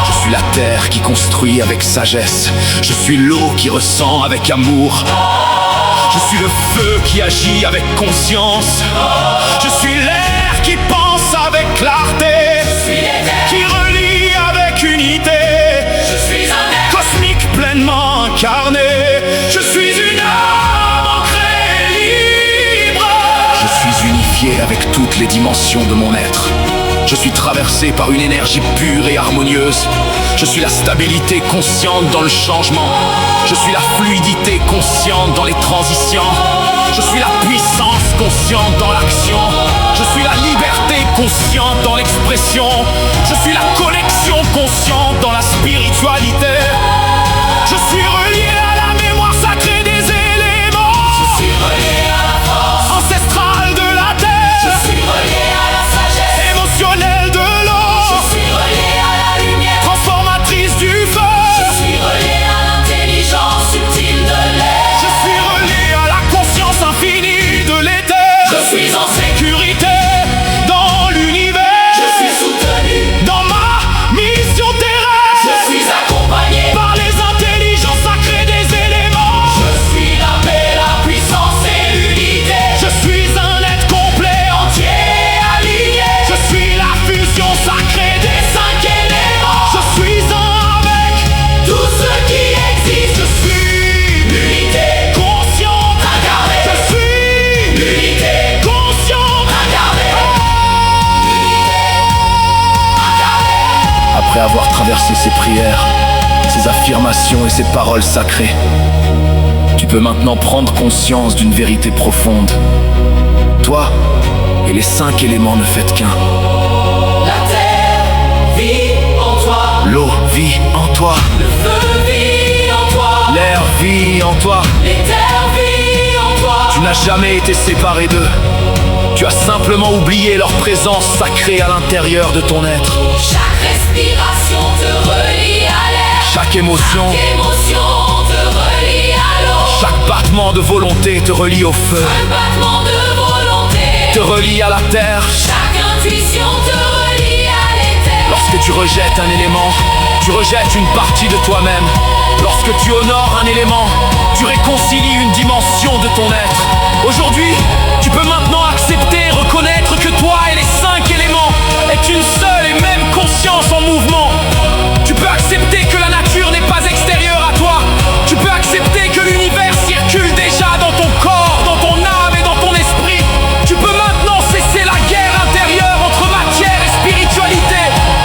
Je suis la terre qui construit avec sagesse. Je suis l'eau qui ressent avec amour. Je suis le feu qui agit avec conscience. Je suis l'air qui pense avec clarté. Je suis l'éther Qui relie avec unité. Je suis un être Cosmique pleinement incarné. Je suis une âme ancrée libre. Je suis unifié avec toutes les dimensions de mon être. Je suis traversé par une énergie pure et harmonieuse. Je suis la stabilité consciente dans le changement. Je suis la fluidité consciente dans les transitions. Je suis la puissance consciente dans l'action. Je suis la liberté consciente dans l'expression. Je suis la connexion consciente dans la spiritualité. Je suis relié à la mémoire sacrée des éléments. Je suis relié à la force Ancestrale de la terre. Je suis relié à la sagesse Émotionnelle de Je l'eau. suis relié à la lumière Transformatrice du Je feu. suis relié à l'intelligence subtile de l'air Je suis relié à la conscience infinie de l'éther. Je suis en Sécurité dans l'univers. Je suis soutenu Dans ma mission terrestre. Je suis accompagné Par les intelligences sacrées des éléments. Je suis la paix, la puissance et l'unité Je suis un être complet, Entier aligné je suis la fusion sacrée des Cinq éléments Je suis un avec, Tout ce qui existe je suis L'unité consciente, incarnée je suis L'unité consciente. incarnée Après avoir traversé ces prières, ces affirmations et ces paroles sacrées, tu peux maintenant prendre conscience d'une vérité profonde. Toi et les 5 éléments ne faites qu'un. La terre vit en toi L'eau vit en toi, Le feu vit en toi l'air vit en toi. L'éther vit en toi Tu n'as jamais été séparé d'eux. Tu as simplement oublié leur présence sacrée à l'intérieur de ton être. Chaque respiration te relie à l'air Chaque émotion, Émotion te relie à l'eau chaque battement de volonté te relie au feu, Un battement de volonté te relie à la terre. Chaque intuition te relie à l'éther Lorsque tu rejettes un élément, tu rejettes une partie de toi-même. Lorsque tu honores un élément, tu réconcilies une dimension de ton être. Aujourd'hui, tu peux maintenant accepter, reconnaître que toi et les 5 éléments est une seule et même conscience en mouvement. Tu peux accepter que la nature n'est pas extérieure à toi. Tu peux accepter que l'univers circule déjà dans ton corps, dans ton âme et dans ton esprit. Tu peux maintenant cesser la guerre intérieure entre matière et spiritualité.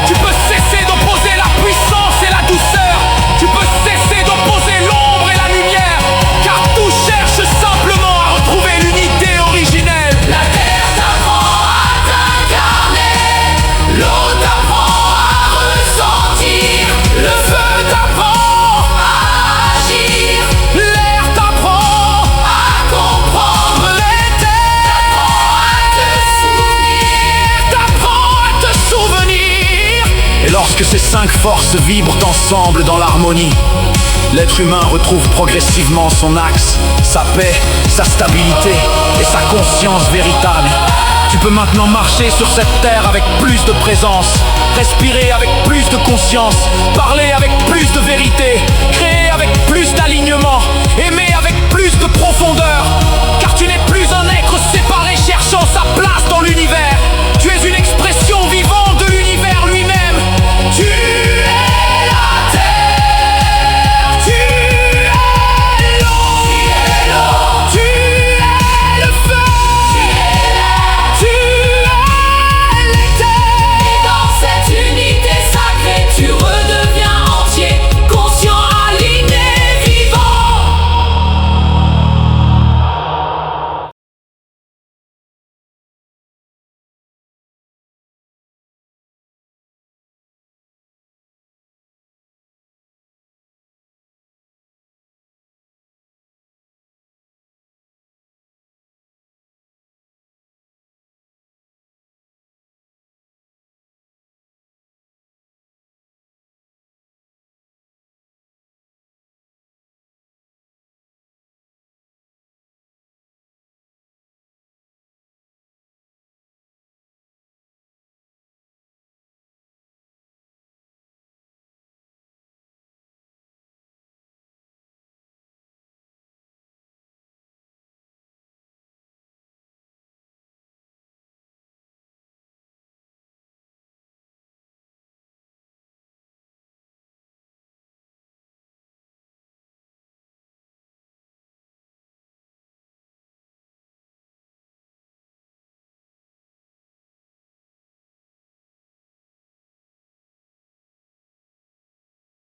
Tu peux cesser d'opposer la puissance et la douceur. Tu peux cesser d'opposer l'ombre et la lumière. Car tout cherche simplement à retrouver l'unité originelle. La Lorsque ces 5 forces vibrent ensemble dans l'harmonie, l'être humain retrouve progressivement son axe, sa paix, sa stabilité et sa conscience véritable. Tu peux maintenant marcher sur cette terre avec plus de présence, respirer avec plus de conscience, parler avec plus de vérité, créer avec plus d'alignement, aimer avec plus de profondeur, car tu n'es plus un être séparé cherchant sa place dans l'univers.